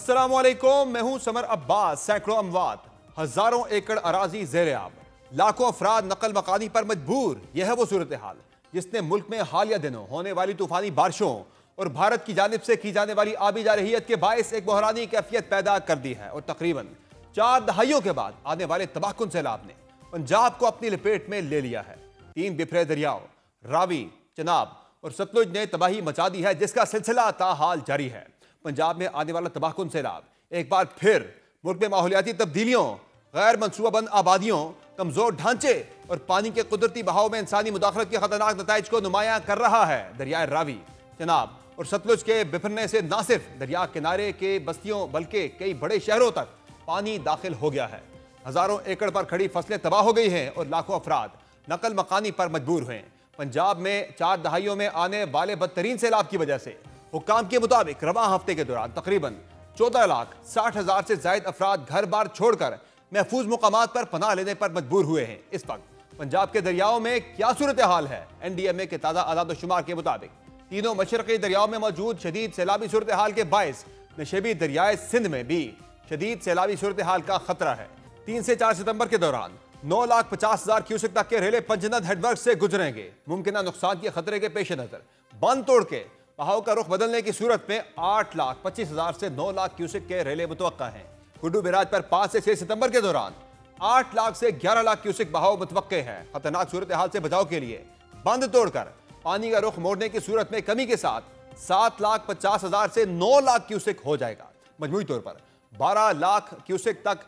अस्सलामुअलैकुम, मैं हूं समर अब्बास। सैकड़ों अमवात, हजारों एकड़ अराजी ज़ेरे आब, लाखों अफराद नकल मकानी पर मजबूर। यह है वो सूरत हाल जिसने मुल्क में हालिया दिनों होने वाली तूफानी बारिशों और भारत की जानिब से की जाने वाली आबी जारहियत के बायस एक बहरानी कैफियत पैदा कर दी है। और तकरीबन 4 दहाइयों के बाद आने वाले तबाहकुन सैलाब ने पंजाब को अपनी लपेट में ले लिया है। 3 बिफरे दरियाओं रावी, चनाब और सतलुज ने तबाही मचा दी है, जिसका सिलसिला ताहाल जारी है। पंजाब में आने वाला तबाहकुन सैलाब एक बार फिर मुल्क में माहौलियाती तब्दीलियों, गैर मनसूबाबंद आबादियों, कमजोर ढांचे और पानी के कुदरती बहाव में इंसानी मुदाखलत के खतरनाक नताइज को नुमायां कर रहा है। दरियाए रावी, चनाब और सतलुज के बिफरने से न सिर्फ दरिया किनारे के बस्तियों बल्कि कई बड़े शहरों तक पानी दाखिल हो गया है। हजारों एकड़ पर खड़ी फसलें तबाह हो गई हैं और लाखों अफराद नकल मकानी पर मजबूर हुए। पंजाब में 4 दहाइयों में आने वाले बदतरीन सैलाब की वजह से हुक्काम के मुताबिक रवां हफ्ते के दौरान तकरीबन 14,60,000 से जायद अफराद घर बार छोड़कर महफूज मुकामात पर पनाह लेने पर मजबूर हुए हैं। इस वक्त पंजाब के दरियाओं में क्या सूरत हाल है? NDMA के ताज़ा आदाद-ओ-शुमार के मुताबिक तीनों मशरक़ी दरियाओं में मौजूद शदीद सैलाबी सूरत हाल के बायस नशेबी दरियाए सिंध में भी शदीद सैलाबी सूरत हाल का खतरा है। 3 से 4 सितंबर के दौरान 9,50,000 क्यूसेक तक के रेले पंजनद हेडवर्क से गुजरेंगे। मुमकिन नुकसान के खतरे के पेश नजर बंद तोड़ के बहाव का रुख बदलने की सूरत में 8,25,000 से 9 लाख क्यूसेक के रेले मुतवक्का हैं। कुड्डू बैराज पर 5 से 6 सितंबर के दौरान 8 लाख से 11 लाख क्यूसेक बहाव मुतवक्के हैं। खतरनाक सूरत हाल से बचाव के लिए बंद तोड़कर पानी का रुख मोड़ने की सूरत में कमी के साथ 7,50,000 से 9 लाख क्यूसेक हो जाएगा। मजमूई तौर पर 12 लाख क्यूसेक तक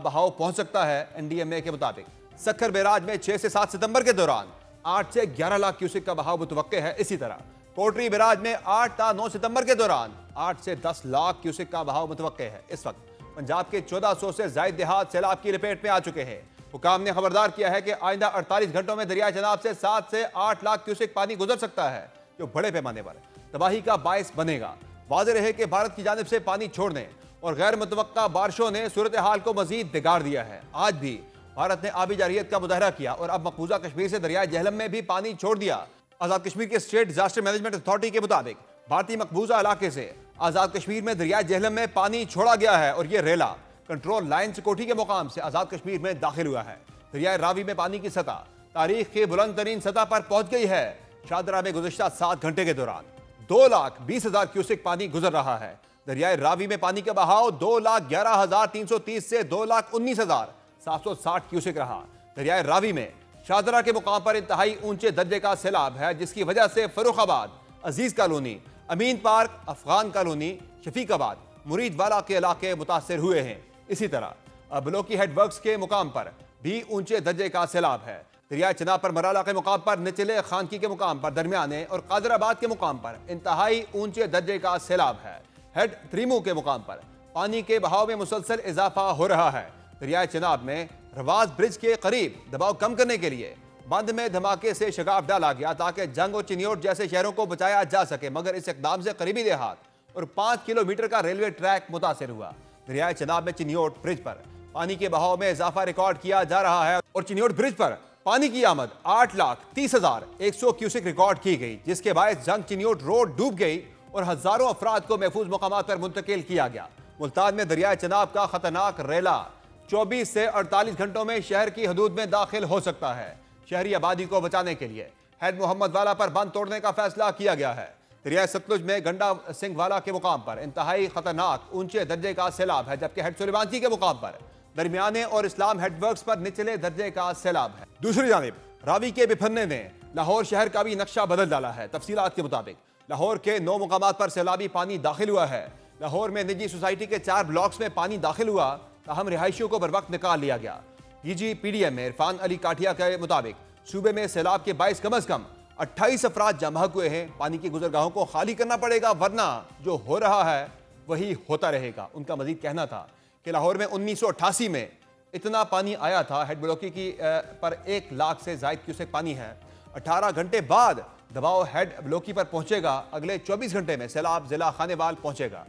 बहाव पहुंच सकता है। NDMA के मुताबिक सक्खर बैराज में 6 से 7 सितंबर के दौरान 8 से 11 लाख क्यूसेक का बहाव मुतवक्के है। इसी तरह पोट्री बैराज में 8 से 9 सितंबर के दौरान 8 से 10 लाख क्यूसेक का बहाव मुतवक्के है। इस वक्त पंजाब के 1400 से जायद देहात सैलाब की लपेट में आ चुके हैं। हुकाम ने खबरदार किया है कि आइंदा 48 घंटों में दरिया चनाब से 7 से 8 लाख क्यूसेक पानी गुजर सकता है, जो बड़े पैमाने पर तबाही का बायस बनेगा। वाज़ेह रहे कि भारत की जानिब से पानी छोड़ने और गैर मुतवक्का बारिशों ने सूरत हाल को मजीद बिगाड़ दिया है। आज भी भारत ने आबी जारहियत का मुजाहरा किया और अब मकबूजा कश्मीर से दरियाए जहलम में भी पानी छोड़ दिया। आजाद कश्मीर के स्टेट डिजास्टर मैनेजमेंट अथॉरिटी के मुताबिक भारतीय मकबूजा इलाके से आजाद कश्मीर में दरियाए जहलम में पानी छोड़ा गया है और यह रेला कंट्रोल लाइन सिकोठी के मुकाम से आजाद कश्मीर में दाखिल हुआ है। दरियाए रावी में पानी की सतह तारीख के बुलंद तरीन सतह पर पहुंच गई है। शादरा में गुज़िश्ता 7 घंटे के दौरान 2,20,000 क्यूसेक पानी गुजर रहा है। दरियाए रावी में पानी का बहाव 2,11,330 से 2,19,760 क्यूसेक रहा। दरियाए रावी में शादरा के मुकाम पर इंतहाई ऊंचे दर्जे का सैलाब है, जिसकी वजह से फर्रुखाबाद, अजीज कॉलोनी, अमीन पार्क, अफगान कॉलोनी, शफीकाबाद, मुरीद वाला के इलाके मुतासर हुए हैं। इसी तरह ब्लोकी हेडवर्क्स के मुकाम पर भी ऊंचे दर्जे का सैलाब है। दरिया चनाब पर मराला के मुकाम पर, निचले खानकी के मुकाम पर, दरमियाने और कादराबाद के मुकाम पर इंतहाई ऊंचे दर्जे का सैलाब है। हेड त्रिमू के मुकाम पर पानी के बहाव में मुसलसल इजाफा हो रहा है। दरियाए चनाब में रवाज ब्रिज के करीब दबाव कम करने के लिए बंद में धमाके से शगाफ डाला गया ताकि जंग और चिन्योट जैसे शहरों को बचाया जा सके, मगर इस इकदाम से करीबी देहात और 5 किलोमीटर का रेलवे ट्रैक मुतासर हुआ। दरियाए चनाब में चिन्योट ब्रिज पर पानी के बहाव में इजाफा रिकॉर्ड किया जा रहा है और चिन्योट ब्रिज पर पानी की आमद 8,30,100 क्यूसेक रिकॉर्ड की गई, जिसके बायस जंग चिन्योट रोड डूब गई और हजारों अफराद को महफूज मुकामात पर मुंतकिल किया गया। मुल्तान में दरियाए चनाब का खतरनाक रेला 24 से 48 घंटों में शहर की हदूद में दाखिल हो सकता है। शहरी आबादी को बचाने के लिए हेड मोहम्मद वाला पर बंद तोड़ने का फैसला किया गया है। दरियाए सतलुज में गंडा सिंह वाला के मुकाम पर इंतहाई खतरनाक ऊंचे दर्जे का सैलाब है, जबकि हेड सुलेमानची के मुकाम पर दरमियाने और इस्लाम हेडवर्क्स पर निचले दर्जे का सैलाब है। दूसरी जानिब रावी के बिफरने ने लाहौर शहर का भी नक्शा बदल डाला है। तफसीलात के मुताबिक लाहौर के 9 मुकामात पर सैलाबी पानी दाखिल हुआ है। लाहौर में निजी सोसाइटी के 4 ब्लॉक्स में पानी दाखिल हुआ, ताहम रिहायशियों को बर वक्त निकाल लिया गया। PGPDM में इरफान अली काठिया के मुताबिक सूबे में सैलाब के 22 कम अज कम 28 अफराद जमा हुए हैं। पानी की गुजरगाहों को खाली करना पड़ेगा, वरना जो हो रहा है वही होता रहेगा। उनका मजीद कहना था कि लाहौर में 1988 में इतना पानी आया था। हेड ब्लॉकी की पर 1 लाख से जायद क्यूसेक पानी है। 18 घंटे बाद दबाव हेड ब्लॉकी पर पहुंचेगा। अगले 24 घंटे में सैलाब जिला खानेवाल पहुंचेगा।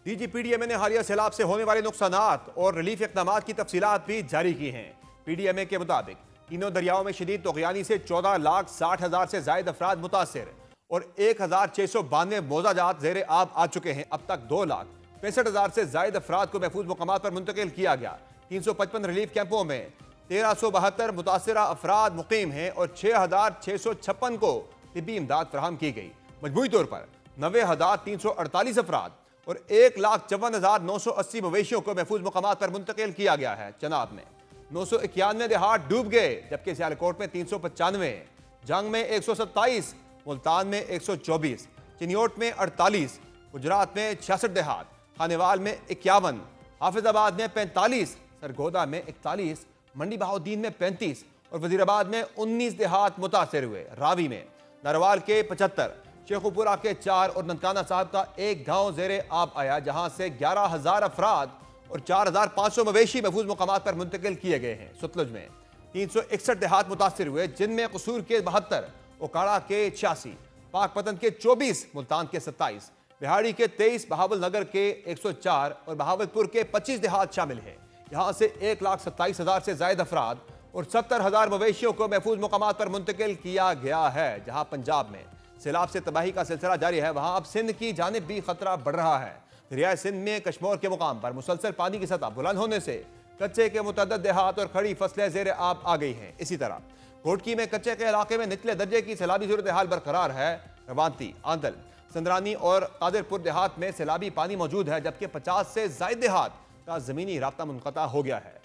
DGPDMA ने हालिया सैलाब से होने वाले नुकसानात और रिलीफ इक़दामात की तफसीलात भी जारी की हैं। PDMA के मुताबिक तीनों दरियाओं में शदीद तोग़यानी से 14,60,000 से जायद अफराद मुतासर और 1,692 मौजाजात ज़ेरे आब आ चुके हैं। अब तक 65,000 से जायद अफराद को महफूज मुकामात पर मुंतकिल किया गया। 355 रिलीफ कैंपों में 1372 मुतासरा अफराद मुकीम हैं और 6,656 को तिब्बी इमदाद फराहम की गई। मजमूई तौर पर 90,348 अफराद और 1,54,980 मवेशियों को महफूज मुकामात पर मुंतकिल किया गया है। चनाब में 991 देहात डूब गए, जबकि सियालकोट में 395, जंग में 127, मुल्तान में 124, चिन्योट में 48, गुजरात में 66 देहात, खानेवाल में 51, हाफिजाबाद में 45, सरगोदा में 41, मंडी बहाउद्दीन में 35 और वजीराबाद में 19 देहात मुतासर हुए। रावी में नरवाल के 75, शेखुपुरा के 4 और ननकाना साहब का एक गांव जेरे आब आया, जहां से 11,000 अफराद और 4,500 मवेशी महफूज मुकामात पर मुंतकिल किए गए हैं। सतलुज में 361 देहात मुतासर हुए, जिनमें कसूर के 72, ओकाड़ा के 86, पाकपतन के 24, मुल्तान के 27, बिहाड़ी के 23, बहावल नगर के 104 और बहावलपुर के 25 देहात शामिल हैं। यहाँ से 1,27,000 से जायद अफराद और 70,000 मवेशियों को महफूज मुकामात पर मुंतकिल किया गया है। जहाँ पंजाब में सैलाब से तबाही का सिलसिला जारी है, वहाँ अब सिंध की जानिब भी खतरा बढ़ रहा है। दरियाए सिंध में कश्मोर के मुकाम पर मुसलसल पानी की सतह बुलंद होने से कच्चे के मुतअद्दिद देहात और खड़ी फसलें जेर आब आ गई हैं। इसी तरह घोटकी में कच्चे के इलाके में निचले दर्जे की सैलाबी सूरत हाल बरकरार है। रवानती, आंदल, संदरानी और कादिरपुर देहात में सैलाबी पानी मौजूद है, जबकि 50 से जायद देहात का जमीनी राब्ता मुनक़ता हो गया है।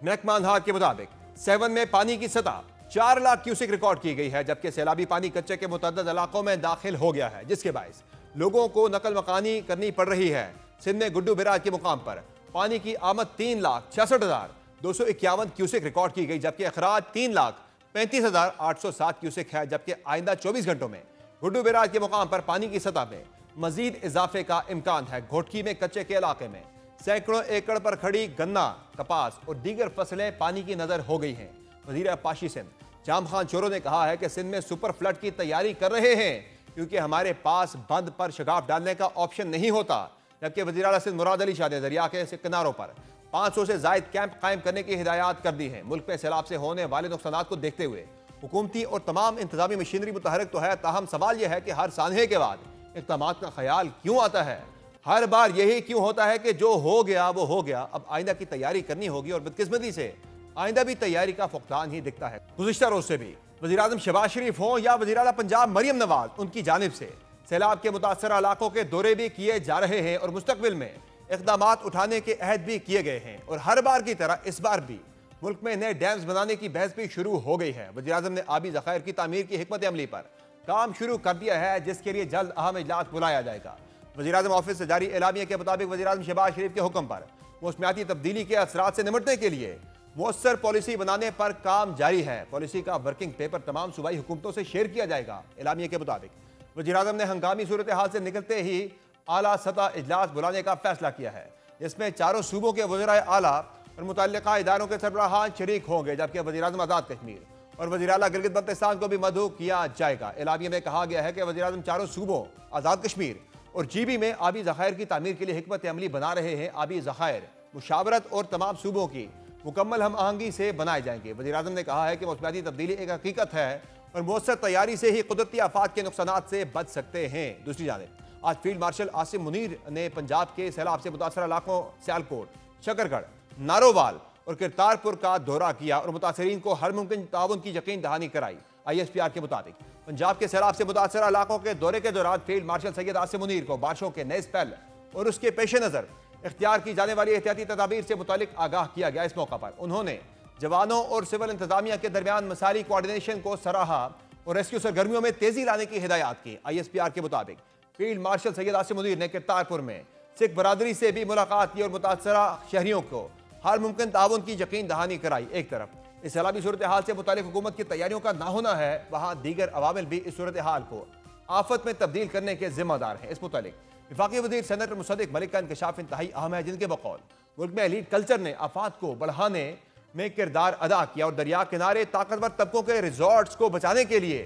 महकमा अंधार के मुताबिक सेवन में पानी की सतह 4 लाख क्यूसिक रिकॉर्ड की गई है, जबकि सैलाबी पानी कच्चे के मुतअद्दिद इलाकों में दाखिल हो गया है, जिसके बायस लोगों को नकल मकानी करनी पड़ रही है। सिंध में गुड्डू बिराज के मुकाम पर पानी की आमद 3,66,251 क्यूसिक रिकॉर्ड की गई, जबकि अखराज 3,35,807 क्यूसिक है। जबकि आइंदा 24 घंटों में गुड्डू बिराज के मुकाम पर पानी की सतह में मजीद इजाफे का इम्कान है। घोटकी में कच्चे के इलाके में सैकड़ों एकड़ पर खड़ी गन्ना, कपास और दीगर फसलें पानी की नजर हो गई हैं। वजीर पाशी सिंध जाम खान चोरो ने कहा है कि सिंध में सुपर फ्लड की तैयारी कर रहे हैं, क्योंकि हमारे पास बंद पर शगाफ डालने का ऑप्शन नहीं होता। जबकि वज़ीर आला सिंध मुराद अली शाह ने दरिया के किनारों पर 500 से जायद कैंप कायम करने की हिदायत कर दी है। मुल्क में सैलाब से होने वाले नुकसान को देखते हुए हुकूमती और तमाम इंतजामी मशीनरी मुतहरक तो है, ताहम सवाल यह है कि हर सानहे के बाद इक़दाम का ख्याल क्यों आता है। हर बार यही क्यों होता है कि जो हो गया वो हो गया, अब आइंदा की तैयारी करनी होगी और बदकिस्मती से आइंदा भी तैयारी का फुकदान ही दिखता है। गुज़िश्ता रोज से भी वज़ीर आज़म शहबाज शरीफ हों या वज़ीर आला पंजाब मरियम नवाज, उनकी जानिब से सैलाब के मुतासरा इलाकों के दौरे भी किए जा रहे हैं और मुस्तकबिल में इक़दामात उठाने के अहद भी किए गए हैं। और हर बार की तरह इस बार भी मुल्क में नए डैम्स बनाने की बहस भी शुरू हो गई है। वज़ीर आज़म ने आबी ज़खायर की तामीर की हिकमत अमली पर काम शुरू कर दिया है, जिसके लिए जल्द अहम इजलास बुलाया जाएगा। वज़ीर आज़म ऑफिस से जारी एलामिया के मुताबिक वज़ीर आज़म शहबाज शरीफ के हुक्म पर मौसमियाती तब्दीली के असरात से निपटने के लिए मौसर पॉलिसी बनाने पर काम जारी है। पॉलिसी का वर्किंग पेपर तमाम सूबाई हुकूमतों से शेयर किया जाएगा। एलामिया के मुताबिक वज़ीर आज़म ने हंगामी सूरत हाल से निकलते ही आला सतह इजलास बुलाने का फैसला किया है, जिसमें चारों सूबों के वज़ीराए आला और मुतल्लिका इदारों के सरबराहान शरीक होंगे, जबकि वज़ीर आज़म आज़ाद कश्मीर और वज़ीर आला गिलगित बल्तिस्तान को भी मदऊ किया जाएगा। एलामिया में कहा गया है कि वज़ीर आज़म चारों सूबों आज़ाद कश्मीर और GB में आबी ज़खायर की तामीर के लिए हिकमत अमली बना रहे हैं। आबी ज़खायर मुशावरत और तमाम सूबों की मुकम्मल हम आहंगी से बनाए जाएंगे। वज़ीर आज़म ने कहा है कि मौसमियाती तब्दीली एक हकीकत है और मौसर तैयारी से ही कुदरती आफात के नुकसानात से बच सकते हैं। दूसरी जानिब आज फील्ड मार्शल आसिम मुनीर ने पंजाब के सैलाब से मुतासरा इलाकों सियालकोट, शकरगढ़, नारोवाल और करतारपुर का दौरा किया और मुतासरीन को हर मुमकिन ताउन की यकीन दहानी कराई। ISPR के मुताबिक पंजाब के सैलाब से मुतासरा इलाकों के दौरे के दौरान फील्ड मार्शल सैयद आसिम मुनीर को बारिशों के नए स्पेल और उसके पेश नज़र इख्तियार की जाने वाली एहतियाती तदाबीर से मुतालिक आगाह किया गया। इस मौका पर उन्होंने जवानों और सिविल इंतजामिया के दरमियान मसारी कोऑर्डिनेशन को सराहा और रेस्क्यू सरगर्मियों में तेजी लाने की हिदायत की। ISPR के मुताबिक फील्ड मार्शल सैयद आसिम मुनीर ने करतारपुर में सिख बरादरी से भी मुलाकात की और मुतासरा शहरियों को हर मुमकिन ताउन की यकीन दहानी कराई। एक तरफ इस सैलाबी सूरत हाल से मुतालिक हुकूमत की तैयारियों का ना होना है, वहाँ दीगर अवामिल भी इस सूरत हाल को आफत में तब्दील करने के जिम्मेदार हैं। इस मुतालिक वफाकी वज़ीर सेनेटर मुसद्दिक मलिक का इंकशाफ इंतहाई अहम है, जिनके बकौल मुल्क में एलीट कल्चर ने आफात को बढ़ाने में किरदार अदा किया और दरिया किनारे ताकतवर तबकों के रिजॉर्ट्स को बचाने के लिए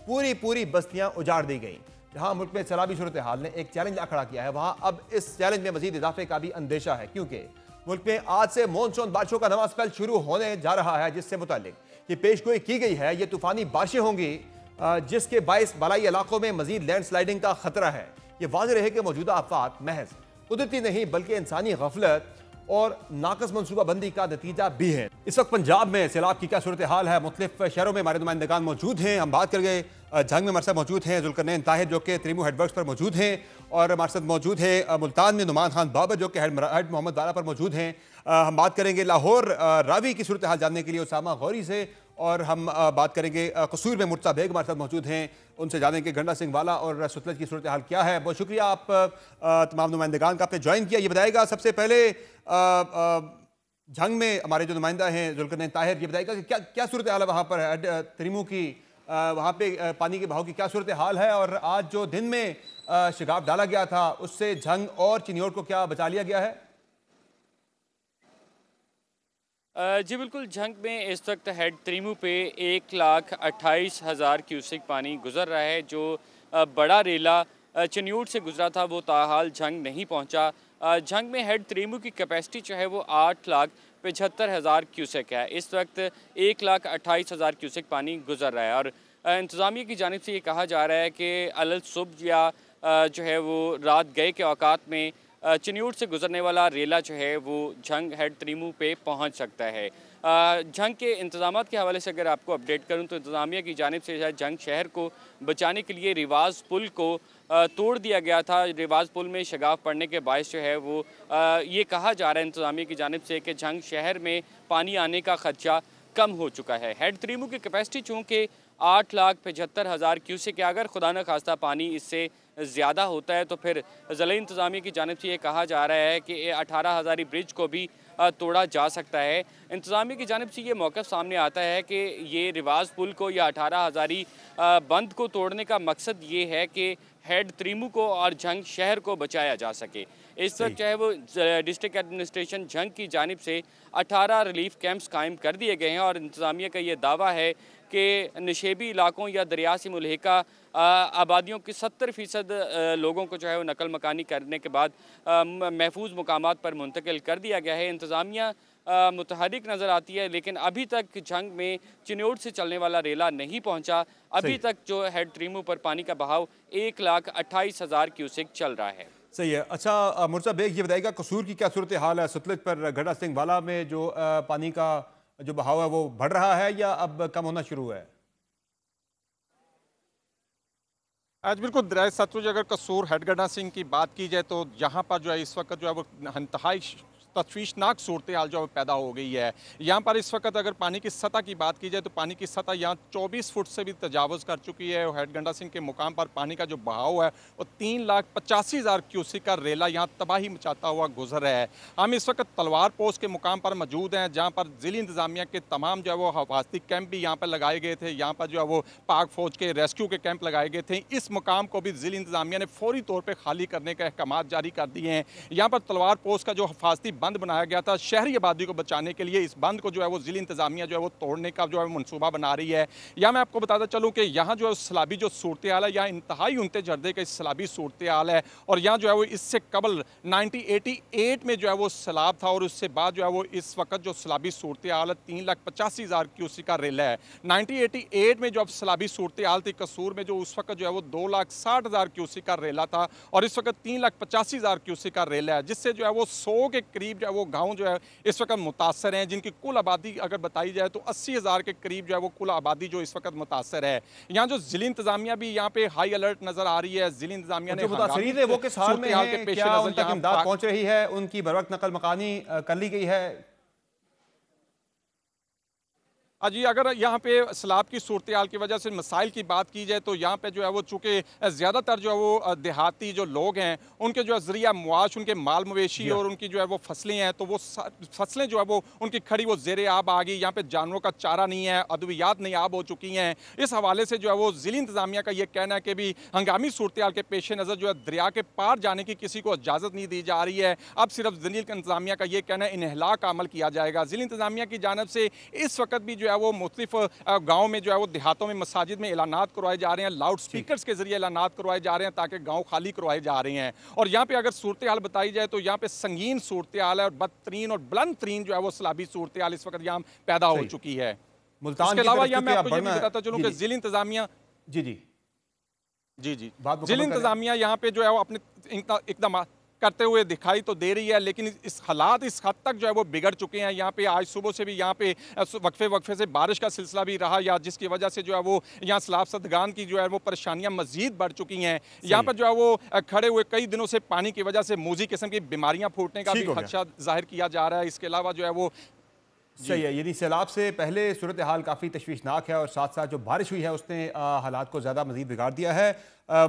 पूरी बस्तियां उजाड़ दी गई। जहां मुल्क में सैलाबी सूरत हाल ने एक चैलेंज खड़ा किया है, वहां अब इस चैलेंज में मजीद इजाफे का भी अंदेशा है, क्योंकि मुल्क में आज से मानसून बारिशों का नवा स्पेल शुरू होने जा रहा है, जिससे मुतालिक ये पेशगोई की गई है। ये तूफानी बारिशें होंगी जिसके बायस बलाई इलाकों में मजीद लैंडस्लाइडिंग का खतरा है। ये वाज़ेह है कि मौजूदा आफात महज कुदरती नहीं बल्कि इंसानी गफलत और नाकस मनसूबाबंदी का नतीजा भी है। इस वक्त पंजाब में सैलाब की क्या सूरत हाल है, मुख्तलिफ शहरों में हमारे नुमाइंदगान मौजूद हैं। हम बात कर गए जंग में हमारे साथ मौजूद हैं जुल्करनैन ताहिर जो कि त्रिमू हेडवर्क्स पर मौजूद हैं, और हमारे साथ मौजूद है मुल्तान में नुमान खान बाबर जो कि हेड मोहम्मद वाला पर मौजूद हैं। हम बात करेंगे लाहौर रावी की सूरत हाल जानने के लिए उसामा गौरी से, और हम बात करेंगे कसूर में मुर्तज़ा बेग हमारे साथ मौजूद हैं, उनसे जानेंगे गंडा सिंह वाला और सतलज की सूरत हाल क्या है। बहुत शुक्रिया आप तमाम नुमाइंदगान का आपने ज्वाइन किया। ये बताएगा सबसे पहले जंग में हमारे जो नुमाइंदा हैं जुल्करनैन ताहिर, ये बताएगा कि क्या क्या सूरत हाल है वहाँ पर त्रिमू की, वहाँ पे पानी के बहाव की क्या सूरत हाल है, और आज जो दिन में शिगाफ डाला गया था उससे जंग और चिन्योट को क्या बचा लिया गया है? जी बिल्कुल, जंग में इस वक्त हेड त्रिमू पे 1,28,000 क्यूसेक पानी गुजर रहा है। जो बड़ा रेला चिन्यूट से गुजरा था वो ताहाल जंग नहीं पहुंचा। जंग में हेड त्रिमू की कैपेसिटी जो है वो 8,75,000 क्यूसेक है। इस वक्त 1,28,000 क्यूसेक पानी गुजर रहा है, और इंतज़ामिया की जानिब से ये कहा जा रहा है कि अलल सुबह या जो है वो रात गए के औकात में चिन्यूट से गुजरने वाला रेला जो है वो जंग हेड त्रिमू पे पहुंच सकता है। जंग के इंतजामात के हवाले से अगर आपको अपडेट करूं तो इंतज़ामिया की जानिब से जंग शहर को बचाने के लिए रिवाज पुल को तोड़ दिया गया था। रिवाज पुल में शगाफ पड़ने के बायस जो है वो ये कहा जा रहा है इंतज़ामिया की जानिब से कि जंग शहर में पानी आने का खदशा कम हो चुका है। हेड त्रिमू की कैपेसिटी चूँकि 8,75,000 क्यूसेक, अगर खुदा न खास्ता पानी इससे ज़्यादा होता है तो फिर ज़िला इंतज़ामिया की जानिब से ये कहा जा रहा है कि 18,000 ब्रिज को भी तोड़ा जा सकता है। इंतज़ामिया की जानिब से ये मौक़िफ़ सामने आता है कि ये रिवाज पुल को या 18,000 बंद को तोड़ने का मकसद ये है कि हेड त्रिमू को और जंग शहर को बचाया जा सके। इस वक्त चाहे वो डिस्ट्रिक्ट एडमिनिस्ट्रेशन जंग की जानिब से 18 रिलीफ कैंप्स कायम कर दिए गए हैं, और इंतज़ामिया का ये दावा है कि नशेबी इलाकों या दरिया से मुल्हिका आबादियों की 70% लोगों को जो है वो नकल मकानी करने के बाद महफूज मुकामात पर मुंतकिल कर दिया गया है। इंतज़ामिया मुतहरिक नज़र आती है, लेकिन अभी तक जंग में चिन्योट से चलने वाला रेला नहीं पहुंचा। अभी तक जो हेड त्रिमू पर पानी का बहाव 1,28,000 क्यूसेक चल रहा है। सही है। अच्छा मुर्तज़ा बेग, ये बताएगा कसूर की क्या सूरत हाल है? सतलज पर गंडा सिंह वाला में जो पानी का जो बहाव है वो बढ़ रहा है या अब कम होना शुरू है? आज बिल्कुल दरिया सतलुज अगर कसूर हेड गंडा सिंह की बात की जाए तो यहाँ पर जो है इस वक्त जो है वो इंतहाई तशवीशनाक सूरत हाल जो पैदा हो गई है। यहाँ पर इस वक्त अगर पानी की सतह की बात की जाए तो पानी की सतह यहाँ 24 फुट से भी तजावज़ कर चुकी है। हेड गंडा सिंह के मुकाम पर पानी का जो बहाव है वो 3,85,000 क्यूसेक का रेला यहाँ तबाही मचाता हुआ गुजर रहा है। हम इस वक्त तलवार पोस्ट के मुकाम पर मौजूद हैं, जहाँ पर ज़िली इंतज़ामिया के तमाम जो है वो हिफाजती कैंप भी यहाँ पर लगाए गए थे। यहाँ पर जो है वो पाक फ़ौज के रेस्क्यू के कैंप लगाए गए थे। इस मुकाम को भी ज़िली इंतज़ामिया ने फौरी तौर पर खाली करने के अहकाम जारी कर दिए हैं। यहाँ पर तलवार पोस्ट का जो हिफाजती बंद बनाया गया था शहरी आबादी को बचाने के लिए, इस बंद को जो है वो ज़िली इंतज़ामिया जो है वो तोड़ने का जो है मनसूबा बना रही है। या मैं आपको बताता चलूँ कि यहाँ जो है सैलाबी जो सूरत हाल है, यहाँ इंतहाई उनते जर्दे का सैलाबी सूरत हाल है, और यहाँ जो है वो इससे कबल 1988 में जो है वो सैलाब था, और उससे बाद जो है वो इस वक्त जो सैलाबी सूरत हाल है 3,85,000 क्यूसेक का रेला है। 1988 में जो अब सैलाबी सूरत हाल थी कसूर में, जो उस वक्त जो है वो 2,60,000 क्यूसेक का रेला था, और इस वक्त 3,85,000 क्यूसेक का रेला है, जिससे जो है वो 100 के करीब जो है वो गाँव जो है इस वक्त मुतासर हैं, जिनकी कुल आबादी अगर बताई जाए तो 80,000 के करीब जो है वो कुल आबादी जो इस वक्त मुतासर है। यहाँ जो ज़िली इंतज़ामिया भी यहाँ पे हाई अलर्ट नज़र आ रही है। ज़िली इंतज़ामिया ने मुतासरीन है वो किस हाल में हैं, क्या उन तक इमदाद पहुंच रही है, उनकी बर वक्त नकल मकानी कर ली गई है? जी, अगर यहाँ पे सैलाब की सूरत हाल की वजह से मसाइल की बात की जाए तो यहाँ पे जो है वो चूँकि ज़्यादातर जो है वो देहाती जो लोग हैं उनके जो है ज़रिया मुआश, उनके माल मवेशी और उनकी जो है वो फसलें हैं, तो वो फसलें जो है वो उनकी खड़ी वो ज़ेर आब आ गई। यहाँ पे जानवरों का चारा नहीं है, अद्वियात नहीं आब हो चुकी हैं। इस हवाले से जो है वो ज़िली इंतज़ामिया का ये कहना है कि भी हंगामी सूरत हाल के पेश नज़र जो है दरिया के पार जाने की किसी को इजाज़त नहीं दी जा रही है। अब सिर्फ ज़िली इंतज़ामिया का ये कहना है इन्हला का अमल किया जाएगा। ज़िली इंतज़ामिया की जानिब से इस वक्त भी जो है वो मुख्तलिफ गाँव में जो है वो देहातों में मसाजिद में ऐलानात करवाए जा रहे हैं, लाउड स्पीकर्स के जरिए ऐलानात करवाए जा रहे हैं ताकि गाँव खाली करवाए जा रहे हैं। और यहाँ पे अगर सूरत हाल बताई जाए तो यहाँ पे संगीन सूरत हाल है, और बदतरीन और बुलंद तरीन जो है वो सैलाबी सूरत हाल इस वक्त यहाँ पैदा हो चुकी है। इसके अलावा यहाँ मैं आपको ये भी बताता चलूँ कि ज़िली इंतज़ामिया जी जी ज़िली इंतज़ामिया यहाँ पे जो है वो अपने इकदाम करते हुए दिखाई तो दे रही है, लेकिन इस हालात इस हद तक जो है वो बिगड़ चुके हैं। यहाँ पे आज सुबह से भी यहाँ पे वक्फे से बारिश का सिलसिला भी रहा, या जिसकी वजह से जो है वो यहाँ सैलाब ज़दगान की जो है वो परेशानियाँ मजीद बढ़ चुकी हैं। यहाँ पर जो है वो खड़े हुए कई दिनों से पानी की वजह से मूजी किस्म की बीमारियाँ फूटने का भी खदशा जाहिर किया जा रहा है। इसके अलावा जो है वो सही है, यानी सैलाब से पहले सूरत हाल काफ़ी तशवीशनाक है और साथ साथ जो बारिश हुई है उसने हालात को ज़्यादा मजीद बिगाड़ दिया है।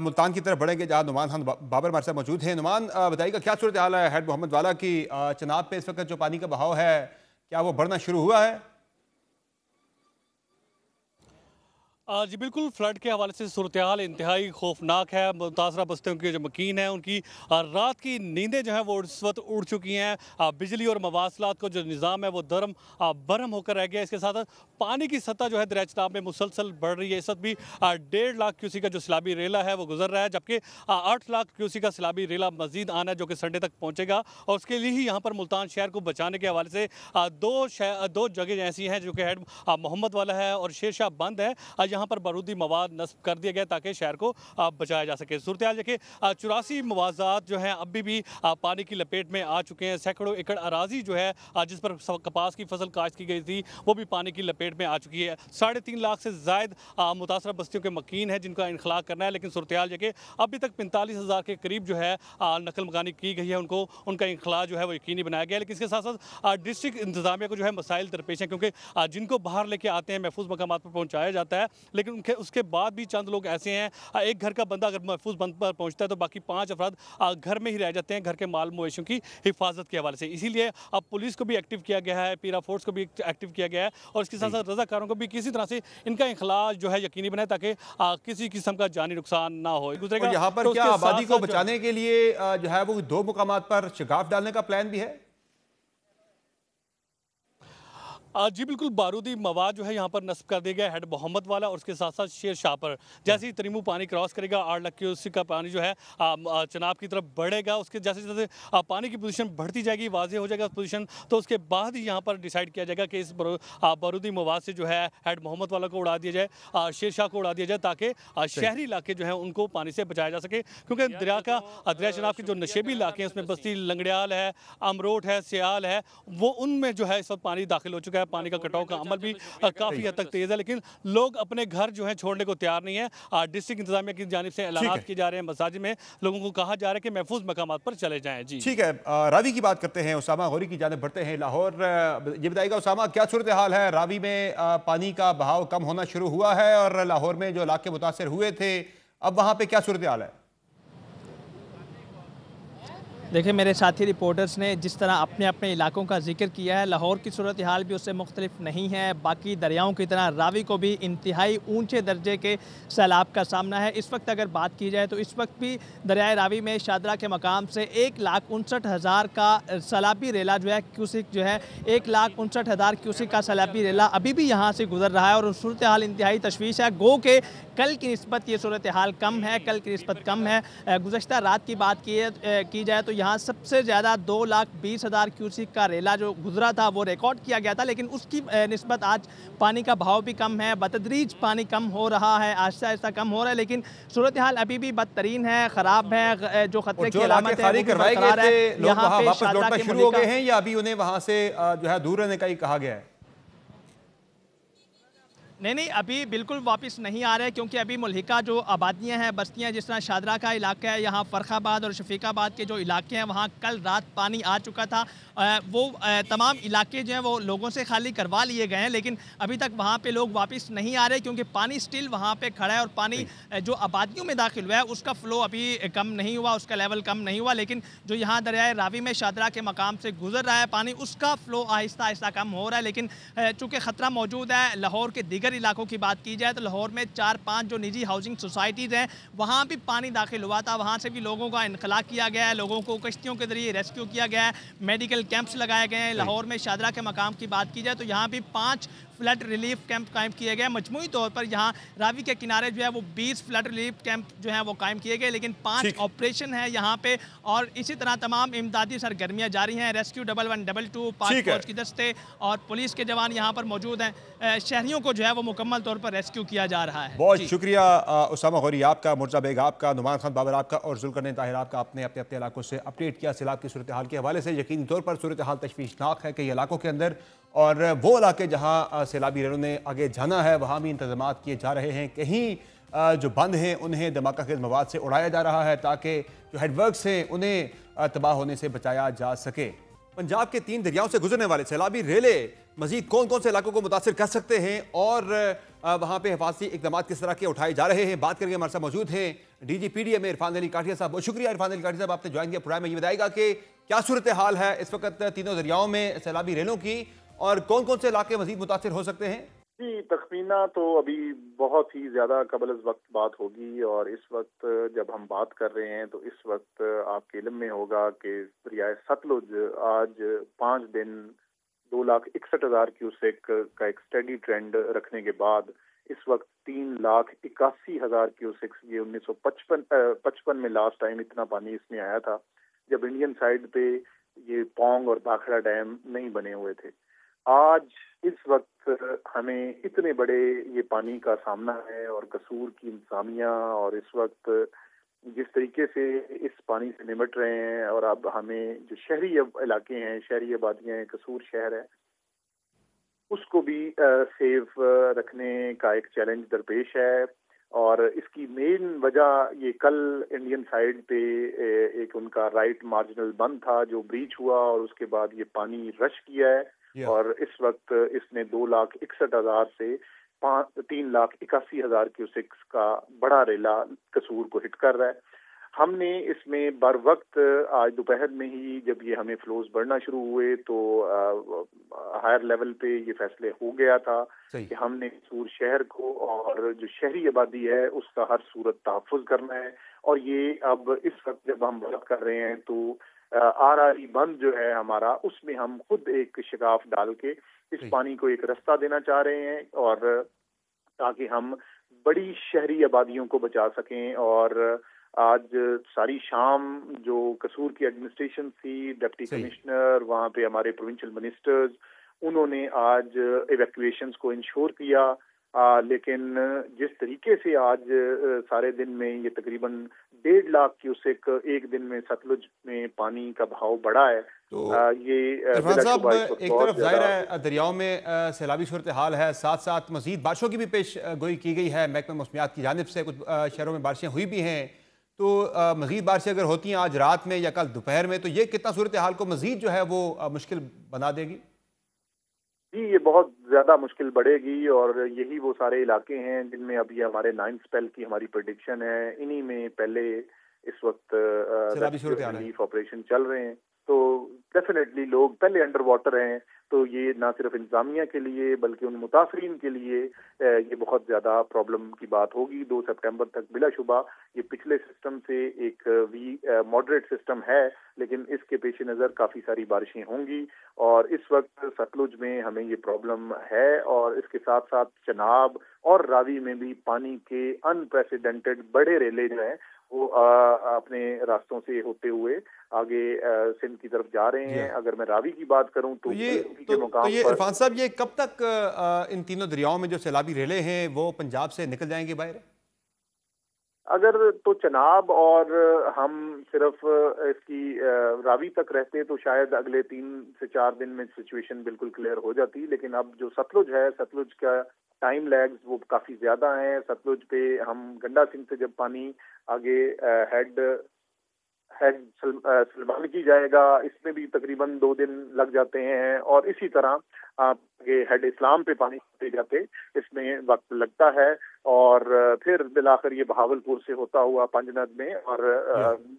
मुल्तान की तरफ बढ़ेंगे जहाँ नुमान खान बाबर हमारे साथ मौजूद हैं। नुमान, बताइएगा क्या सूरत हाल है हेड मोहम्मद वाला की चनाब पे इस वक्त जो पानी का बहाव है क्या वो बढ़ना शुरू हुआ है? जी बिल्कुल, फ्लड के हवाले से सूरत हाल इंतहाई खौफनाक है। मुतासरा बस्तियों के जो मकीन हैं उनकी रात की नींदें जो हैं वो इस वक्त उड़ चुकी हैं। बिजली और मवासलात का जो निज़ाम है वो दरम बरम होकर रह गया। इसके साथ पानी की सतह जो है दरिया चनाब में मुसलसल बढ़ रही है। इस वक्त भी 1.5 लाख क्यूसी का जो सैलाबी रेला है वो गुजर रहा है, जबकि 8 लाख क्यूसी का सैलाबी रेला मजीद आना है जो कि संडे तक पहुँचेगा। और उसके लिए ही यहाँ पर मुल्तान शहर को बचाने के हवाले से दो जगह ऐसी हैं जो कि हेड मोहम्मद वाला है और शेर शाह बंद है। यहाँ पर बारूदी मवाद नस्ब कर दिया गया ताकि शहर को बचाया जा सके। सूरत हाल देखिए, 84 मवाज़ात जो हैं अभी भी पानी की लपेट में आ चुके हैं। सैकड़ों एकड़ अराजी जो है जिस पर कपास की फसल काश्त की गई थी वो भी पानी की लपेट में आ चुकी है। 3.5 लाख से ज़ायद मुतासरा बस्तियों के मकीन हैं जिनका इनखला करना है, लेकिन सूरत हाल देखिए अभी तक 45,000 के करीब जो है नकल मकानी की गई है। उनका इनखला जो है वो यकीनी बनाया गया है। लेकिन इसके साथ साथ डिस्ट्रिक्ट इंतजामिया को जो है मसाइल दरपेश हैं, क्योंकि जिनको बाहर लेके आते हैं महफूज मकाम पर पहुँचाया जाता है, लेकिन उसके बाद भी चंद लोग ऐसे हैं, एक घर का बंदा अगर महफूज बंद पर पहुंचता है तो बाकी 5 अफराद घर में ही रह जाते हैं घर के माल मवेशियों की हिफाजत के हवाले से। इसीलिए अब पुलिस को भी एक्टिव किया गया है, पीरा फोर्स को भी एक्टिव किया गया है और इसके साथ साथ रजाकारों को भी किसी तरह से इनका इनखला जो है यकीनी बनाए ताकि किसी किस्म का जानी नुकसान ना हो। और यहाँ पर क्या आबादी को बचाने के लिए जो है वो 2 मुकामात पर शिगाफ डालने का प्लान भी है? जी बिल्कुल, बारूदी मवाद जो है यहाँ पर नस्ब कर दिया गया हेड मोहम्मद वाला और उसके साथ साथ शेर शाह पर। जैसे ही तरीमू पानी क्रॉस करेगा 8 लाख क्यूसेक का पानी जो है चनाब की तरफ बढ़ेगा। उसके जैसे जैसे पानी की पोजीशन बढ़ती जाएगी, वाजे हो जाएगा पोजीशन, तो उसके बाद ही यहाँ पर डिसाइड किया जाएगा कि इस बारूदी मवाद से जो है हेड मोहम्मद वाला को उड़ा दिया जाए, शेर शाह को उड़ा दिया जाए, ताकि शहरी इलाके जो हैं उनको पानी से बचाया जा सके। क्योंकि दरिया चनाब के जो नशेबी इलाके हैं उसमें बस्ती लंगड़ियाल है, अमरोट है, सियाल है, वो उनमें जो है इस वक्त पानी दाखिल हो चुका है। पानी का कटाव का अमल भी काफी हद तक तेज है, लेकिन लोग अपने घर जो है छोड़ने को तैयार नहीं है। डिस्ट्रिक्ट इंतजामिया की जानिब से ऐलान किए जा रहे हैं, मसाजिद में लोगों को कहा जा रहा है कि महफूज मकामात पर चले जाएं। जी ठीक है, रावी की बात करते हैं, उसामा गौरी की जानिब बढ़ते हैं। लाहौर, ये बताइएगा उसामा, क्या सूरत हाल है? रावी में पानी का बहाव कम होना शुरू हुआ है और लाहौर में जो इलाके मुतासर हुए थे अब वहां पे क्या सूरत हाल है? देखिए, मेरे साथी रिपोर्टर्स ने जिस तरह अपने अपने इलाकों का जिक्र किया है, लाहौर की सूरत हाल भी उससे मुख्तलिफ नहीं है। बाकी दरियाओं की तरह रावी को भी इंतहाई ऊंचे दर्जे के सैलाब का सामना है। इस वक्त अगर बात की जाए तो इस वक्त भी दरियाए रावी में शादरा के मकाम से 1,59,000 का सैलाबी रेला जो है क्यूसिक जो है 1,59,000 क्यूसिक का सैलाबी रेला अभी भी यहाँ से गुजर रहा है और सूरत हाल इंतहाई तशवीश है। गो के कल की निस्बत ये सूरत हाल कम है, कल की निस्बत कम है। गुज़श्ता रात की बात की जाए तो यहाँ सबसे ज़्यादा 2,20,000 क्यूसिक का रेला जो गुजरा था वो रिकॉर्ड किया गया था, लेकिन उसकी निस्बत आज पानी का बहाव भी कम है। बतदरीज पानी कम हो रहा है, आहिस्ता आहिस्ता कम हो रहा है, लेकिन सूरत हाल अभी भी बदतरीन है, ख़राब है। जो खतरे की अलामत है यहाँ पे शादरा के शुरू हो गए हैं या अभी उन्हें वहाँ से जो है दूर रहने का ही कहा गया है? नहीं, अभी बिल्कुल वापस नहीं आ रहे, क्योंकि अभी मुल्हिका जो आबादियां हैं, बस्तियां, जिस तरह शादरा का इलाका है, यहाँ फ़र्खाबाद और शफीकाबाद के जो इलाके हैं वहाँ कल रात पानी आ चुका था। वो तमाम इलाके जो हैं वो लोगों से खाली करवा लिए गए हैं, लेकिन अभी तक वहाँ पे लोग वापस नहीं आ रहे क्योंकि पानी स्टिल वहाँ पे खड़ा है और पानी जो आबादियों में दाखिल हुआ है उसका फ़्लो अभी कम नहीं हुआ, उसका लेवल कम नहीं हुआ। लेकिन जो यहाँ दरियाए रावी में शादरा के मकाम से गुजर रहा है पानी, उसका फ़्लो आहिस्ता आहिस्ता कम हो रहा है। लेकिन चूँकि ख़तरा मौजूद है, लाहौर के दीगर इलाकों की बात की जाए तो लाहौर में 4-5 जो निजी हाउसिंग सोसाइटीज़ हैं वहाँ भी पानी दाखिल हुआ था, वहाँ से भी लोगों का इनखला किया गया है, लोगों को कश्तियों के जरिए रेस्क्यू किया गया है, मेडिकल कैंप्स लगाए गए हैं। लाहौर में शादरा के मकाम की बात की जाए तो यहाँ भी 5 फ्लड रिलीफ कैंप कायम किए गए। मजमूई तौर पर यहाँ रावी के किनारे जो है वो 20 फ्लड रिलीफ कैंप जो है वो कायम किए गए, लेकिन 5 ऑपरेशन है यहाँ पे। और इसी तरह तमाम इमदादी सरगर्मियाँ जारी हैं। रेस्क्यू 1112, 5 फौज की दस्ते और पुलिस के जवान यहाँ पर मौजूद हैं। शहरियों को जो है वो मुकम्मल तौर पर रेस्क्यू किया जा रहा है। बहुत शुक्रिया उसामा गौरी आपका, मुर्जा बेग आपका, नुमान खान बाबर आपका और जुल्करनैन ताहिर आपका, आपने अपने अपने इलाकों से अपडेट किया सैलाब की सूरत हाल के हवाले से। यकीनी तौर पर सूरत हाल तशवीशनाक है कई इलाकों के अंदर, और वो इलाके जहाँ सैलाबी रेलों ने आगे जाना है वहाँ भी इंतजाम किए जा रहे हैं। कहीं जो बंद हैं उन्हें धमाका खेज मवाद से उड़ाया जा रहा है ताकि जो हेडवर्क्स हैं उन्हें तबाह होने से बचाया जा सके। पंजाब के 3 दरियाओं से गुजरने वाले सैलाबी रेले मजीद कौन कौन से इलाकों को मुतासिर कर सकते हैं और वहाँ पे हिफाजती इकदाम किस तरह के उठाए जा रहे हैं, बात करके हमारे साथ मौजूद हैं DGPDM इरफान अली काठिया साहब। बहुत शुक्रिया इरफान अली काठिया साहब, आपने ज्वाइन किया प्रोग्राम में। ये बताएगा कि क्या सूरत हाल है इस वक्त तीनों दरियाओं में सैलाबी रेलों की और कौन कौन से इलाके मजीद मुतासिर हो सकते हैं? जी, तखमीना तो अभी बहुत ही ज्यादा कबल वक्त बात होगी, और इस वक्त जब हम बात कर रहे हैं तो इस वक्त आपके इल्म में होगा कि दरियाए सतलुज आज 5 दिन 2,61,000 क्यूसेक का एक स्टडी ट्रेंड रखने के बाद इस वक्त 3,81,000 क्यूसेक, ये 1955 में लास्ट टाइम इतना पानी इसमें आया था जब इंडियन साइड पे ये पोंग और भाखड़ा डैम नहीं बने हुए थे। आज इस वक्त हमें इतने बड़े ये पानी का सामना है और कसूर की इंतजामिया और इस वक्त जिस तरीके से इस पानी से निपट रहे हैं, और अब हमें जो शहरी इलाके हैं, शहरी आबादियां हैं, कसूर शहर है, उसको भी सेफ रखने का एक चैलेंज दरपेश है। और इसकी मेन वजह ये कल इंडियन साइड पे एक उनका राइट मार्जिनल बंद था जो ब्रीच हुआ और उसके बाद ये पानी रश किया है और इस वक्त इसने 2,61,000 से 3,81,000 क्यूसेक्स का बड़ा रेला कसूर को हिट कर रहा है। हमने इसमें बर वक्त आज दोपहर में ही जब ये हमें फ्लोज बढ़ना शुरू हुए तो हायर लेवल पे ये फैसले हो गया था कि हमने कसूर शहर को और जो शहरी आबादी है उसका हर सूरत तहफ़्फ़ुज़ करना है। और ये अब इस वक्त जब हम बात कर रहे हैं तो RRE बंद जो है हमारा, उसमें हम खुद एक शिगाफ डाल के इस पानी को एक रास्ता देना चाह रहे हैं और ताकि हम बड़ी शहरी आबादियों को बचा सकें। और आज सारी शाम जो कसूर की एडमिनिस्ट्रेशन थी, डिप्टी कमिश्नर, वहाँ पे हमारे प्रोविंशियल मिनिस्टर्स, उन्होंने आज इवैक्यूएशंस को इंश्योर किया। लेकिन जिस तरीके से आज सारे दिन में ये तकरीबन 1.5 लाख क्यूसेक एक दिन में सतलुज में पानी का बहाव बढ़ा है, तो ये साहब एक तरफ जाहिर है दरियाओं में सैलाबी सूरत हाल है, साथ साथ मजीद बारिशों की भी पेश गोई की गई है। महकमा मौसमियात की जानिब से कुछ शहरों में बारिशें हुई भी हैं, तो मजीद बारिशें अगर होती हैं आज रात में या कल दोपहर में तो ये कितना सूरत हाल को मजीद जो है वो मुश्किल बना देगी? जी, ये बहुत ज्यादा मुश्किल बढ़ेगी और यही वो सारे इलाके हैं जिनमें अभी हमारे 9th स्पेल की हमारी प्रेडिक्शन है। इन्हीं में पहले इस वक्त रिलीफ ऑपरेशन चल रहे हैं, तो डेफिनेटली लोग पहले अंडर वाटर हैं, तो ये ना सिर्फ इंतजामिया के लिए बल्कि उन मुतासरीन के लिए ये बहुत ज्यादा प्रॉब्लम की बात होगी। 2 सितंबर तक बिलाशुबा ये पिछले सिस्टम से एक मॉडरेट सिस्टम है, लेकिन इसके पेश नज़र काफ़ी सारी बारिशें होंगी और इस वक्त सतलुज में हमें ये प्रॉब्लम है। और इसके साथ साथ चनाब और रावी में भी पानी के अनप्रेसिडेंटेड बड़े रेले जो हैं वो अपने रास्तों से होते हुए आगे सिंध की तरफ जा रहे हैं। अगर मैं रावी की बात करूं तो ये इरफान साहब, ये कब तक इन तीनों दरियाओं में जो सैलाबी रेले हैं वो पंजाब से निकल जाएंगे बाहर? अगर तो चनाब और हम सिर्फ इसकी रावी तक रहते तो शायद अगले 3 से 4 दिन में सिचुएशन बिल्कुल क्लियर हो जाती, लेकिन अब जो सतलुज है, सतलुज का टाइम लैग्स वो काफी ज्यादा हैं। सतलुज पे हम गंडा सिंह से जब पानी आगे हेड सलमान की जाएगा, इसमें भी तकरीबन 2 दिन लग जाते हैं और इसी तरह आगे हेड इस्लाम पे पानी होते जाते इसमें वक्त लगता है और फिर बिलाखिर ये बहावलपुर से होता हुआ पंजनद में और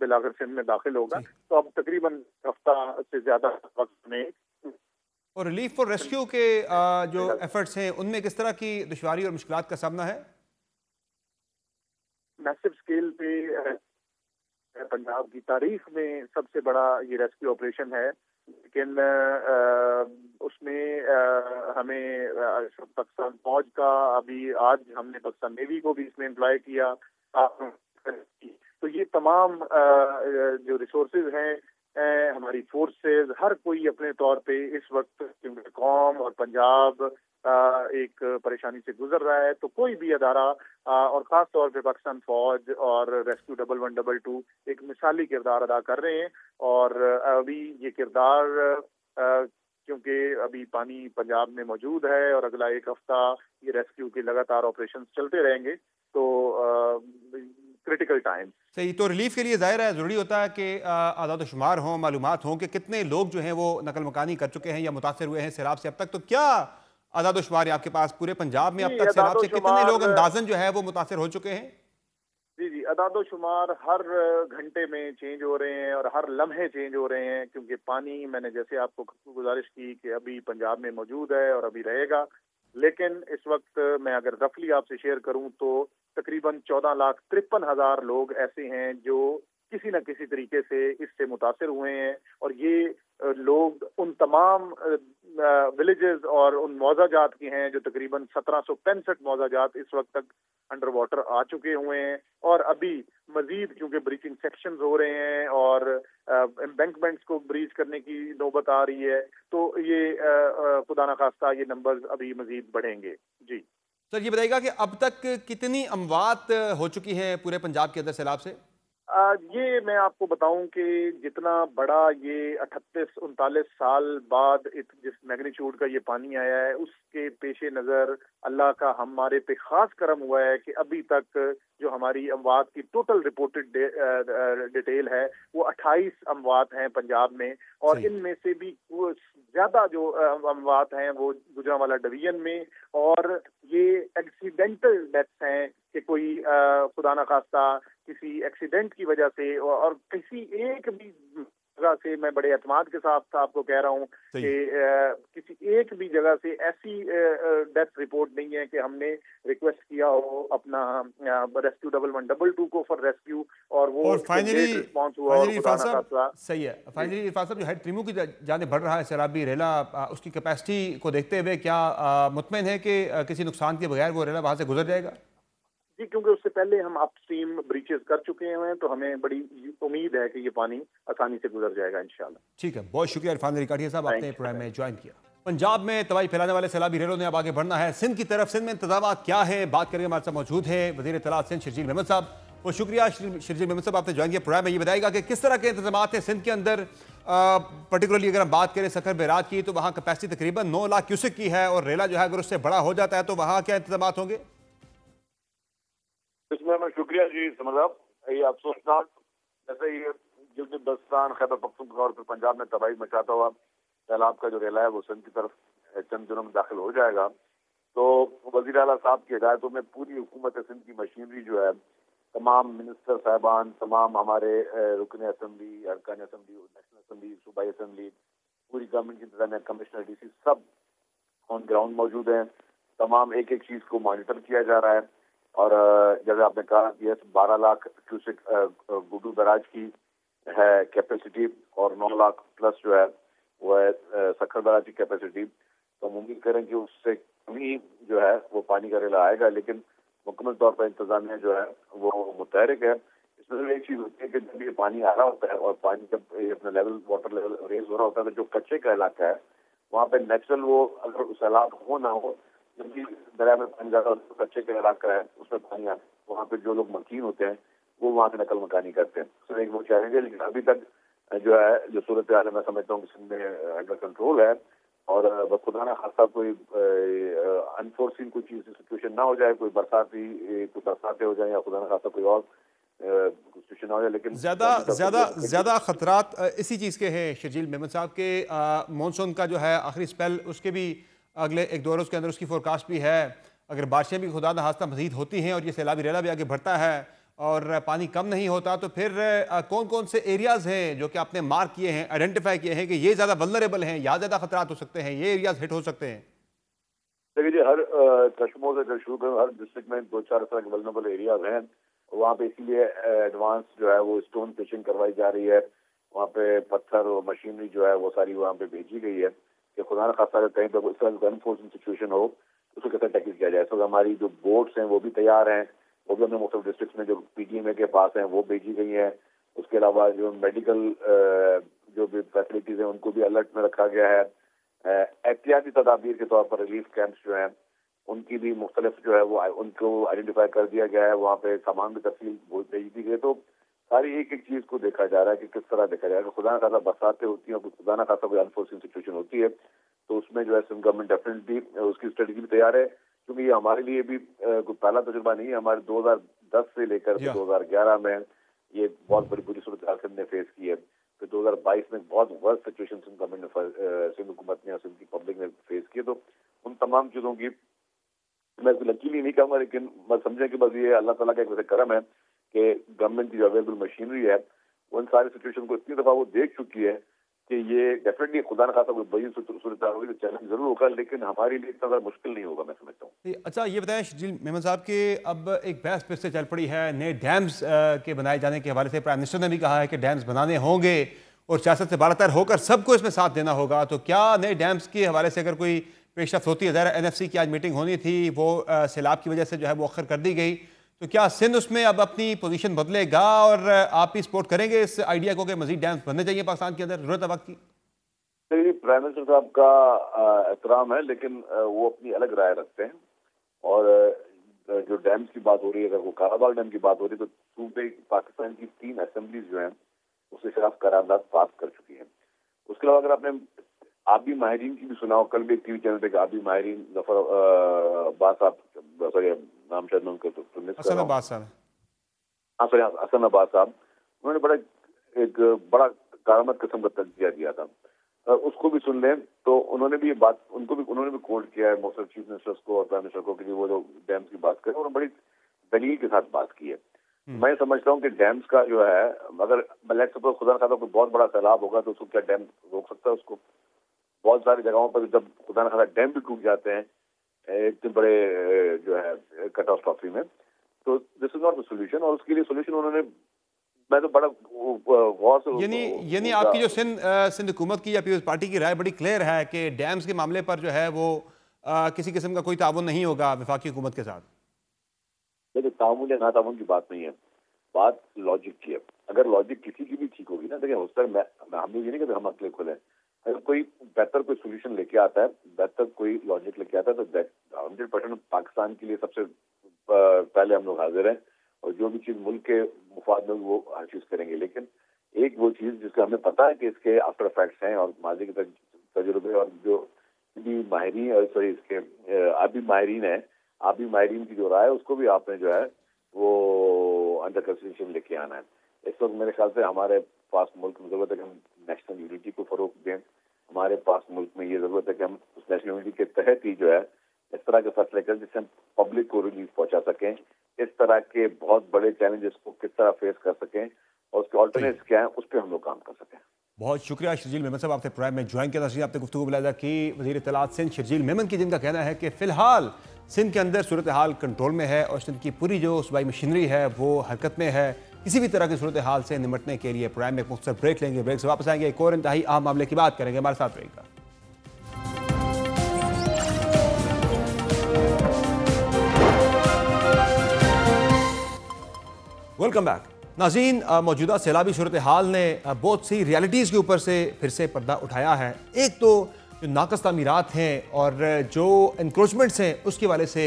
बिलाखिर सिंध में दाखिल होगा। तो अब तकरीबन हफ्ता से ज्यादा वक्त में। और रिलीफ और रेस्क्यू के जो एफर्ट्स हैं उनमें किस तरह की दुश्वारी और मुश्किलात का सामना है? मैसिव स्केल पे पंजाब की तारीख में सबसे बड़ा ये रेस्क्यू ऑपरेशन है, लेकिन उसमें हमें पाकिस्तान फौज का अभी आज हमने पाकिस्तान नेवी को भी इसमें एम्प्लॉय किया। तो ये तमाम जो रिसोर्सेज हैं, हमारी फोर्सेस, हर कोई अपने तौर पे इस वक्त, क्योंकि कौम और पंजाब एक परेशानी से गुजर रहा है, तो कोई भी अदारा और ख़ास तौर पे पाकिस्तान फौज और रेस्क्यू 1112 एक मिसाली किरदार अदा कर रहे हैं। और अभी ये किरदार क्योंकि अभी पानी पंजाब में मौजूद है और अगला एक हफ्ता ये रेस्क्यू के लगातार ऑपरेशन चलते रहेंगे, तो क्रिटिकल टाइम। सही, तो रिलीफ के लिए ज़ाहिर है ज़रूरी होता है कि आदाद शुमार हों, मालूमात हों कि कितने लोग जो हैं वो नकल मकानी कर चुके हैं या मुतासर हुए हैं सैलाब से अब तक। तो क्या आदाद शुमार है आपके पास पूरे पंजाब में अब तक सैलाब से कितने लोग अंदाजन जो है वो मुतासर हो चुके हैं? जी, अदाद शुमार हर घंटे में चेंज हो रहे हैं और हर लम्हे चेंज हो रहे हैं, क्योंकि पानी, मैंने जैसे आपको गुजारिश की कि अभी पंजाब में मौजूद है और अभी रहेगा, लेकिन इस वक्त मैं अगर रफली आपसे शेयर करूं तो तकरीबन 14,53,000 लोग ऐसे हैं जो किसी न किसी तरीके से इससे मुतासिर हुए हैं। और ये लोग उन तमाम विलेजेस और उन मौजाजात के हैं जो तकरीबन 1765 मौजाजात इस वक्त तक अंडर वाटर आ चुके हुए हैं। और अभी मजीद क्योंकि ब्रीचिंग सेक्शंस हो रहे हैं और एम्बैंकमेंट्स को ब्रीच करने की नौबत आ रही है, तो ये खुदा न खास्ता ये नंबर्स अभी मजीद बढ़ेंगे। जी सर, ये बताइएगा कि अब तक कितनी अमवात हो चुकी हैं पूरे पंजाब के अंदर सैलाब से? ये मैं आपको बताऊं कि जितना बड़ा ये 38-39 साल बाद जिस मैग्नीट्यूड का ये पानी आया है, उसके पेशे नज़र अल्लाह का हमारे पे खास करम हुआ है कि अभी तक जो हमारी अमवात की टोटल रिपोर्टेड डिटेल है वो 28 अमवात हैं पंजाब में। और इनमें से भी वो ज्यादा जो अमवात हैं वो गुजरांवाला डिवीजन में, और ये एक्सीडेंटल डेथ्स हैं कि कोई खुदा न खास्ता किसी एक्सीडेंट की वजह से और किसी एक भी जगह से, मैं बड़े एतमाद के साथ आपको कह रहा हूँ कि किसी एक भी जगह से ऐसी डेथ रिपोर्ट नहीं है कि हमने रिक्वेस्ट किया हो अपना रेस्क्यू 1112 को फॉर रेस्क्यू और वो फाइनली रिस्पॉन्स हुआ। सही है, फाइनली इरफान साहब, जो हेड ट्रीमू की जाने बढ़ रहा है सैलाबी रेला, उसकी कैपेसिटी को देखते हुए क्या मुतमईन है कि किसी नुकसान के बगैर वो रेला वहां से गुजर जाएगा? जी, क्योंकि उससे पहले हम अपस्ट्रीम ब्रीचेस कर चुके हैं, तो हमें बड़ी उम्मीद है कि ये पानी आसानी से गुजर जाएगा इंशाल्लाह। ठीक है, बहुत शुक्रिया इरफान रिकाठिया साहब, आपने प्रोग्राम में ज्वाइन किया। पंजाब में तबाही फैलाने वाले सैलाबी रेलों ने अब आगे बढ़ना है सिंध की तरफ। सिंध में इंतजाम क्या है, बात करेंगे, हमारे साथ मौजूद है वज़ीर इत्तलात सिंध शर्जील मेमन साहब। बहुत शुक्रिया शर्जील मेमन साहब, आपने ज्वाइन किया प्रोग्राम में। ये बताएगा कि किस तरह के इंतजाम हैं सिंध के अंदर, पर्टिकुलरली अगर हम बात करें सखर बैराज की, तो वहाँ कैपेसिटी तकरीबन 9 लाख क्यूसेक की है और रेला जो है अगर उससे बड़ा हो जाता है तो वहाँ क्या इंतजाम होंगे? इसमें मैं शुक्रिया जी समझ साहब, ये अफसोसनाक जैसे ये गिलगित बल्तिस्तान, खैबर पख्तूनख्वा और फिर पंजाब में तबाही मचाता हुआ सैलाब का जो रेला है वो सिंध की तरफ चंद दिनों में दाखिल हो जाएगा। तो वज़ीर आला साहब की हिदायतों में पूरी हुकूमत सिंध की मशीनरी जो है, तमाम मिनिस्टर साहबान, तमाम हमारे रुकन असम्बली, अरकान असम्बली, नेशनल असम्बली, सूबाई असम्बली, पूरी गवर्नमेंट की इंतजामिया, कमिश्नर, डीसी सब ऑन ग्राउंड मौजूद हैं। तमाम एक एक चीज़ को मॉनिटर किया जा रहा है। और जैसे आपने कहा कि 12 लाख क्यूसेक गुडू बैराज की है कैपेसिटी और 9 लाख प्लस जो है वो है सखर बैराज की कैपेसिटी। तो हम उम्मीद करें कि उससे कमी जो है वो पानी का रेला आएगा, लेकिन मुकम्मल तौर पर इंतजामिया जो है वो मुतहरिक है। इसमें एक चीज़ होती है कि जब ये पानी आ रहा होता है और पानी जब अपना लेवल, वाटर लेवल रेज हो रहा होता है, तो जो कच्चे का इलाका है वहाँ पे नेचुरल वो अगर सैलाब हो ना हो, जबकि दरिया में पानी ज़्यादा कच्चे का इलाका है उसमें पानी आता है, वहाँ पे जो लोग मकीन होते हैं वो वहाँ से नकल मकानी करते हैं। तो एक वो चैलेंज है, लेकिन अभी तक जो है जो सूरत हाल है मैं समझता हूँ कि में अंडर कंट्रोल है। और खुदा ना खासा कोई अनफोर्सिन कोई चीज़ सिचुएशन ना हो जाए, कोई बरसातें हो जाए या खुदा ना खासा कोई और सिचुएशन ना हो जाए। लेकिन ज़्यादा खतरात इसी चीज़ के हैं शर्जील मेमन साहब के, मानसून का जो है आखिरी स्पेल उसके भी अगले 1-2 रोज़ के अंदर उसकी फोरकास्ट भी है। अगर बारिशें भी खुदा न खास्ता मज़ीद होती हैं और ये सैलाबी रेला भी आगे बढ़ता है और पानी कम नहीं होता, तो फिर कौन कौन से एरियाज़ हैं जो कि आपने मार्क किए हैं, आइडेंटिफाई किए हैं कि ये ज़्यादा वल्नरेबल हैं, या ज़्यादा खतरात हो सकते हैं, ये एरियाज़ हिट हो सकते हैं? देखिए जी, हर कश्मों से शुरू कर हर डिस्ट्रिक्ट में 2-4 तरह के वल्नरेबल एरियाज हैं। वहाँ पे इसीलिए एडवांस जो है वो स्टोन फिशिंग करवाई जा रही है। वहाँ पे पत्थर और मशीनरी जो है वो सारी वहाँ पे भेजी गई है। कि खुदा न खास्ता अगर कहीं पर इस तरह का अनफोर्चुनेट सिचुएशन हो तो उसको कैसे टैकल किया जाए। तो हमारी जो बोट्स हैं वो भी तैयार हैं, वो भी हमने मुख्तलिफ डिस्ट्रिक्ट में जो PGMA के पास हैं वो भेजी गई हैं। उसके अलावा जो मेडिकल जो भी फैसिलिटीज हैं उनको भी अलर्ट में रखा गया है। एहतियाती तदाबीर के तौर पर रिलीफ कैंप्स जो हैं उनकी भी मुख्तलिफ जो है वो उनको आइडेंटिफाई कर दिया गया है, वहाँ पे सामान भी तफसील भेज दी गई। तो सारी एक एक चीज को देखा जा रहा है कि किस तरह देखा जाएगा। खुदा न खासा बरसातें होती हैं और खुदा न खासा कोई अनफोर्सिन सिचुएशन होती है तो उसमें जो है सिंध गवर्नमेंट डेफिनेटली उसकी स्ट्रेटजी भी तैयार है, क्योंकि ये हमारे लिए भी कोई पहला तजुर्बा नहीं है। हमारे 2010 से लेकर 2011 में ये बहुत बड़ी बुरी सूरत हाल सिंध ने फेस की है। फिर 2022 में बहुत वर्स्ट सिचुएशन सिंध गवर्नमेंट ने, सिंध हुकूमत ने और सिंध की पब्लिक ने फेस की है। तो उन तमाम चीजों की मैं लकीली नहीं कहूँगा, लेकिन मैं समझे कि बस ये अल्लाह ताला का एक वैसे करम है कि गवर्नमेंट की जो अवेलेबल मशीनरी है वो इन सारी सिचुएशन को इतनी दफा वो देख चुकी है कि ये डेफिनेटली खुदा न खासा कोई बड़ी सूरत होगी तो चैलेंज जरूर होगा, लेकिन हमारे लिए इतना ज़्यादा मुश्किल नहीं होगा, मैं समझता हूँ। अच्छा, ये बताएं शर्जील मेमन साहब कि अब एक बहस फिर से चल पड़ी है नए डैम्स के बनाए जाने के हवाले से। प्राइम मिनिस्टर ने भी कहा है कि डैम्स बनाने होंगे और सियासत से बालातर होकर सबको इसमें साथ देना होगा। तो क्या नए डैम्स के हवाले से अगर कोई पेशरफ होती है? ज़रा NFC की आज मीटिंग होनी थी, वो सैलाब की वजह से जो है वो अखर कर दी गई, तो क्या सिंध उसमें अब अपनी पोजीशन बदलेगा और आप भी सपोर्ट करेंगे इस आइडिया को कि मजीद डैम्स बनने चाहिए पाकिस्तान के अंदर, जरूरत है वक्त की? प्राइम मिनिस्टर साहब का एहतराम है, लेकिन वो अपनी अलग राय रखते हैं। और जो डैम्स की बात हो रही है, अगर वो काराबाग डैम की बात हो रही है तो सूबे पाकिस्तान की 3 असेंबलीज जो हैं उसके खिलाफ करारदाद पास कर चुकी है। उसके अलावा अगर आपने आबी माहिरीन की भी सुना हो, कल भी एक TV चैनल पे आबी माहिरीन जफर अब्बास साहब, सॉरी नाम शायद मैं उनका तो मिस कर रहा हूं, अब्बास साहब, हाँ सॉरी हसन अब्बास साहब, उन्होंने एक बड़ा कारामद किस्म का तजिया दिया था। उसको भी सुन लें तो उन्होंने भी ये बात उन्होंने भी कोट किया है मुख्तलिफ चीफ मिनिस्टर्स को और प्राइम मिनिस्टर को कि वो जो डैम्स की बात करें, उन्होंने बड़ी दलील के साथ बात की है। मैं समझता हूँ कि डैम्स का जो है, अगर लेट्स सपोज खुदा न खासा कोई बहुत बड़ा सैलाब होगा तो उसको क्या डैम रोक सकता है? उसको बहुत सारी जगहों पर जब खुदा न खासा डैम भी टूट जाते हैं इतने बड़े जो है कैटास्ट्रॉफी में, तो this is not the solution. और उसके लिए सोल्यूशन उन्होंने, मैं तो बड़ा गौर से, यानी आपकी जो सिंध हुकूमत की या पीपल्स पार्टी की राय बड़ी क्लियर है कि डैम्स के मामले पर जो है वो किसी किस्म का कोई ताउन नहीं होगा वफाकी हुकूमत के साथ। देखिए, ताउन या ना ताउन की बात नहीं है, बात लॉजिक की है। अगर लॉजिक किसी की भी ठीक होगी ना, देखिए उस पर हम लोग ये नहीं कहते हम अकेले खुले, अगर कोई बेहतर कोई सोल्यूशन लेके आता है, बेहतर कोई लॉजिक लेके आता है तो 100% पाकिस्तान के लिए सबसे पहले हम लोग हाजिर हैं और जो भी चीज मुल्क के मुफाद में वो हर चीज करेंगे। लेकिन एक वो चीज जिसका हमें पता है कि इसके आफ्टर इफेक्ट्स हैं और माजी के तजुर्बे और जो भी माहिरीन और सॉरी इसके आबी माहिरीन है, आबी माहिरीन की जो राय है उसको भी आपने जो है वो अंडर कंसिडरेशन लेके आना है। इस वक्त मेरे ख्याल से हमारे पास मुल्क में जरूरत है कि हम नेशनल यूनिटी को फरोग दें। हमारे पास मुल्क में ये जरूरत है कि हम उस नेशनल यूनिटी के तहत ही जो है इस तरह के फैसले करें जिससे हम पब्लिक को रिलीफ पहुंचा सकें, इस तरह के बहुत बड़े चैलेंजेस को किस तरह फेस कर सकें और उसके ऑल्टरनेट्स क्या हैं उस पर हम लोग काम कर सकें। बहुत शुक्रिया शर्जील मेमन साहब, आपने प्रोग्राम में ज्वाइन किया था। आपने गुफ्तगू बुलाया कि वज़ीर इत्तलात सिंध शर्जील मेमन की, जिनका कहना है कि फ़िलहाल सिंध के अंदर सूरत हाल कंट्रोल में है और सिंध की पूरी जो सूबाई मशीनरी है वो हरकत में है। किसी भी तरह की सूरत हाल से निमटने के लिए प्रोग्राम में एक मुख्तसर ब्रेक लेंगे, ब्रेक से वापस आएंगे, एक और इंतहाई अहम मामले की बात करेंगे। हमारे साथ रहेगा। वेलकम बैक नाज़रीन। मौजूदा सैलाबी सूरत हाल ने बहुत सी रियलिटीज़ के ऊपर से फिर से पर्दा उठाया है। एक तो जो नाकस तामीरात हैं और जो इंक्रोचमेंट्स हैं उसके वाले से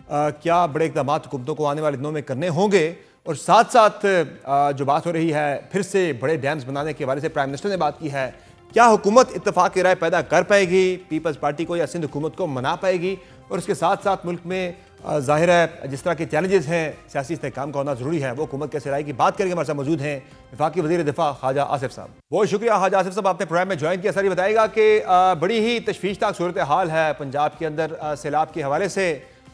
क्या बड़े इक़दाम हुकूमतों को आने वाले दिनों में करने होंगे, और साथ साथ जो बात हो रही है फिर से बड़े डैम्स बनाने के हवाले से प्राइम मिनिस्टर ने बात की है। क्या हुकूमत इत्तफाक की राय पैदा कर पाएगी, पीपल्स पार्टी को या सिंध हुकूमत को मना पाएगी? और उसके साथ साथ मुल्क में ज़ाहिर है जिस तरह के चैलेंजेस हैं सियासी इस्तेहकाम का होना ज़रूरी है, वो हुकूमत कैसे राय की बात करेंगे। हमारे साथ मौजूद हैं वफाकी वज़ीर दिफा ख्वाजा आसिफ साहब। बहुत शुक्रिया ख्वाजा आसिफ साहब, आपने प्रोग्राम में ज्वाइन किया। सर ये बताएगा कि बड़ी ही तशवीशनाक सूरत हाल है पंजाब के अंदर सैलाब के हवाले से।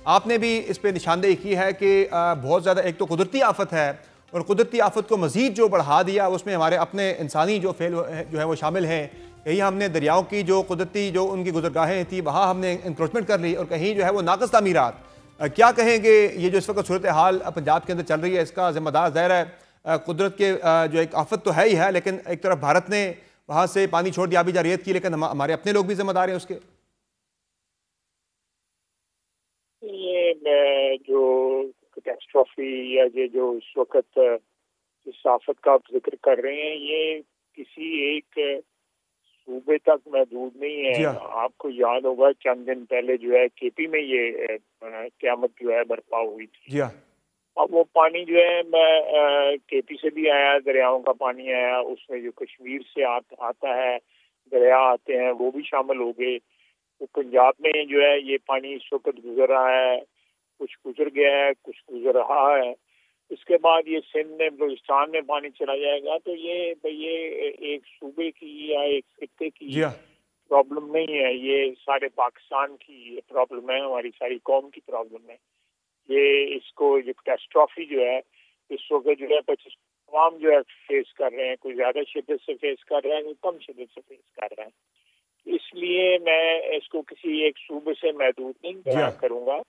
आपने भी इस पर निशानदेही की है कि बहुत ज़्यादा एक तो कुदरती आफत है और कुदरती आफत को मज़ीद जो बढ़ा दिया उसमें हमारे अपने इंसानी जो फेल जो है वो शामिल हैं। कहीं हमने दरियाओं की जो कुदरती जो उनकी गुजरगाहें थी वहाँ हमने इंक्रोचमेंट कर ली और कहीं जो है वो नाकस तामीरात। क्या कहेंगे ये जो इस वक्त सूरत हाल पंजाब के अंदर चल रही है, इसका जिम्मेदार ज़ाहिर है कुदरत के जो एक आफत तो है ही है, लेकिन एक तरफ भारत ने वहां से पानी छोड़ दिया भी जा रेत की, लेकिन हमारे अपने लोग भी जिम्मेदार हैं उसके। ये जो कैटास्ट्रॉफी या ये जो इस वक्त जिस आफत का आप जिक्र कर रहे हैं, ये किसी एक सूबे तक महदूद नहीं जी है। हाँ। आपको याद होगा चंद दिन पहले जो है केपी में ये क़यामत जो है बर्पा हुई थी। जी हाँ। अब वो पानी जो है केपी से भी आया, दरियाओं का पानी आया, उसमें जो कश्मीर से आता है, दरिया आते हैं, वो भी शामिल हो गए। तो पंजाब में जो है ये पानी इस वक्त गुजर रहा है, कुछ गुजर गया है, कुछ गुजर रहा है। इसके बाद ये सिंध में, बलूचिस्तान में पानी चला जाएगा। तो ये एक सूबे की या एक खित्ते की जी हाँ। प्रॉब्लम नहीं है, ये सारे पाकिस्तान की प्रॉब्लम है, हमारी सारी कौम की प्रॉब्लम है। ये इसको ये कैटास्ट्रॉफी जो है इस वक्त जो है तमाम जो है फेस कर रहे हैं, कोई ज्यादा शिद्दत से फेस कर रहा है, कोई कम शिद्दत से फेस कर रहा है। इसलिए मैं इसको किसी एक सूबे से महदूद नहीं करूंगा।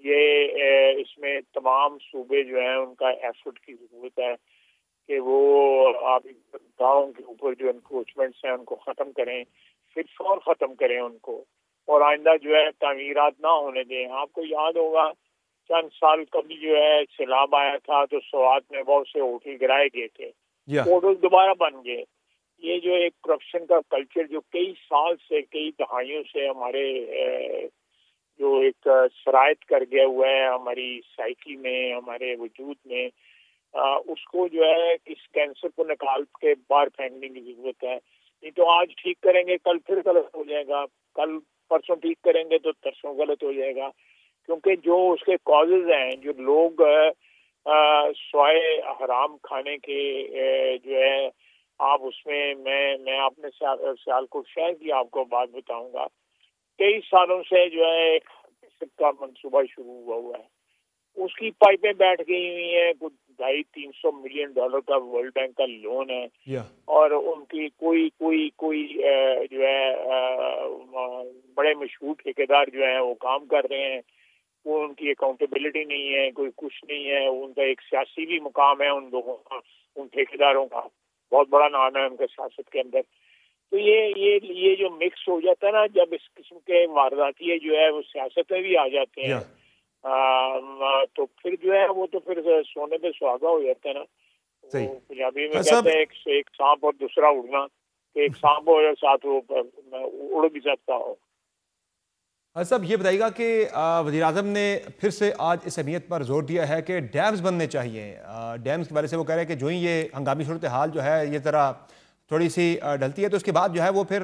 ये इसमें तमाम सूबे जो हैं उनका एफर्ट की जरूरत है कि वो आप गाँव के ऊपर जो एनक्रोचमेंट्स हैं उनको ख़त्म करें, फिर फौर ख़त्म करें उनको, और आइंदा जो है तामीरात ना होने दें। आपको याद होगा चंद साल कभी जो है सैलाब आया था तो स्वात में बहुत से होटल गिराए गए थे, होटल दोबारा बन गए। ये जो एक करप्शन का कल्चर जो कई साल से, कई दहाइयों से हमारे जो एक शरायत कर गया हुआ है हमारी साइकी में, हमारे वजूद में, उसको जो है इस कैंसर को निकाल के बाहर फेंकने की जरूरत है। नहीं तो आज ठीक करेंगे कल फिर गलत हो जाएगा, कल परसों ठीक करेंगे तो तरसों गलत हो जाएगा। क्योंकि जो उसके कॉजेज हैं, जो लोग स्वाय हराम खाने के जो है, आप उसमें मैं अपने सियालकोट शहर की आपको बात बताऊंगा। कई सालों से जो है एक का मंसूबा शुरू हुआ है, उसकी पाइपें बैठ गई हुई हैं, कुछ 250-300 मिलियन डॉलर का वर्ल्ड बैंक का लोन है, और उनकी कोई जो है बड़े मशहूर ठेकेदार जो है वो काम कर रहे हैं, वो उनकी अकाउंटेबिलिटी नहीं है, कोई कुछ नहीं है। उनका एक सियासी भी मुकाम है उन लोगों का, उन ठेकेदारों का बहुत बड़ा नाम है उनके सियासत के अंदर। तो ये जो मिक्स हो जाता है ना, जब इस किस्म के वारदातिये जो है वो सियासत में भी आ जाते हैं, तो फिर जो है वो तो फिर सोने पे सुहागा हो जाता है ना। तो पंजाबी में कहते हैं एक सांप और दूसरा उड़ना, तो एक सांप और साथ वो उड़ भी सकता हो। साहब ये बताइएगा कि वज़ीर-ए-आज़म ने फिर से आज इस अहमियत पर जोर दिया है कि डैम्स बनने चाहिए। डैम्स के बारे से वो कह रहे हैं कि जो ही ये हंगामी सूरत हाल जो है ये ज़रा थोड़ी सी ढलती है तो उसके बाद जो है वो फिर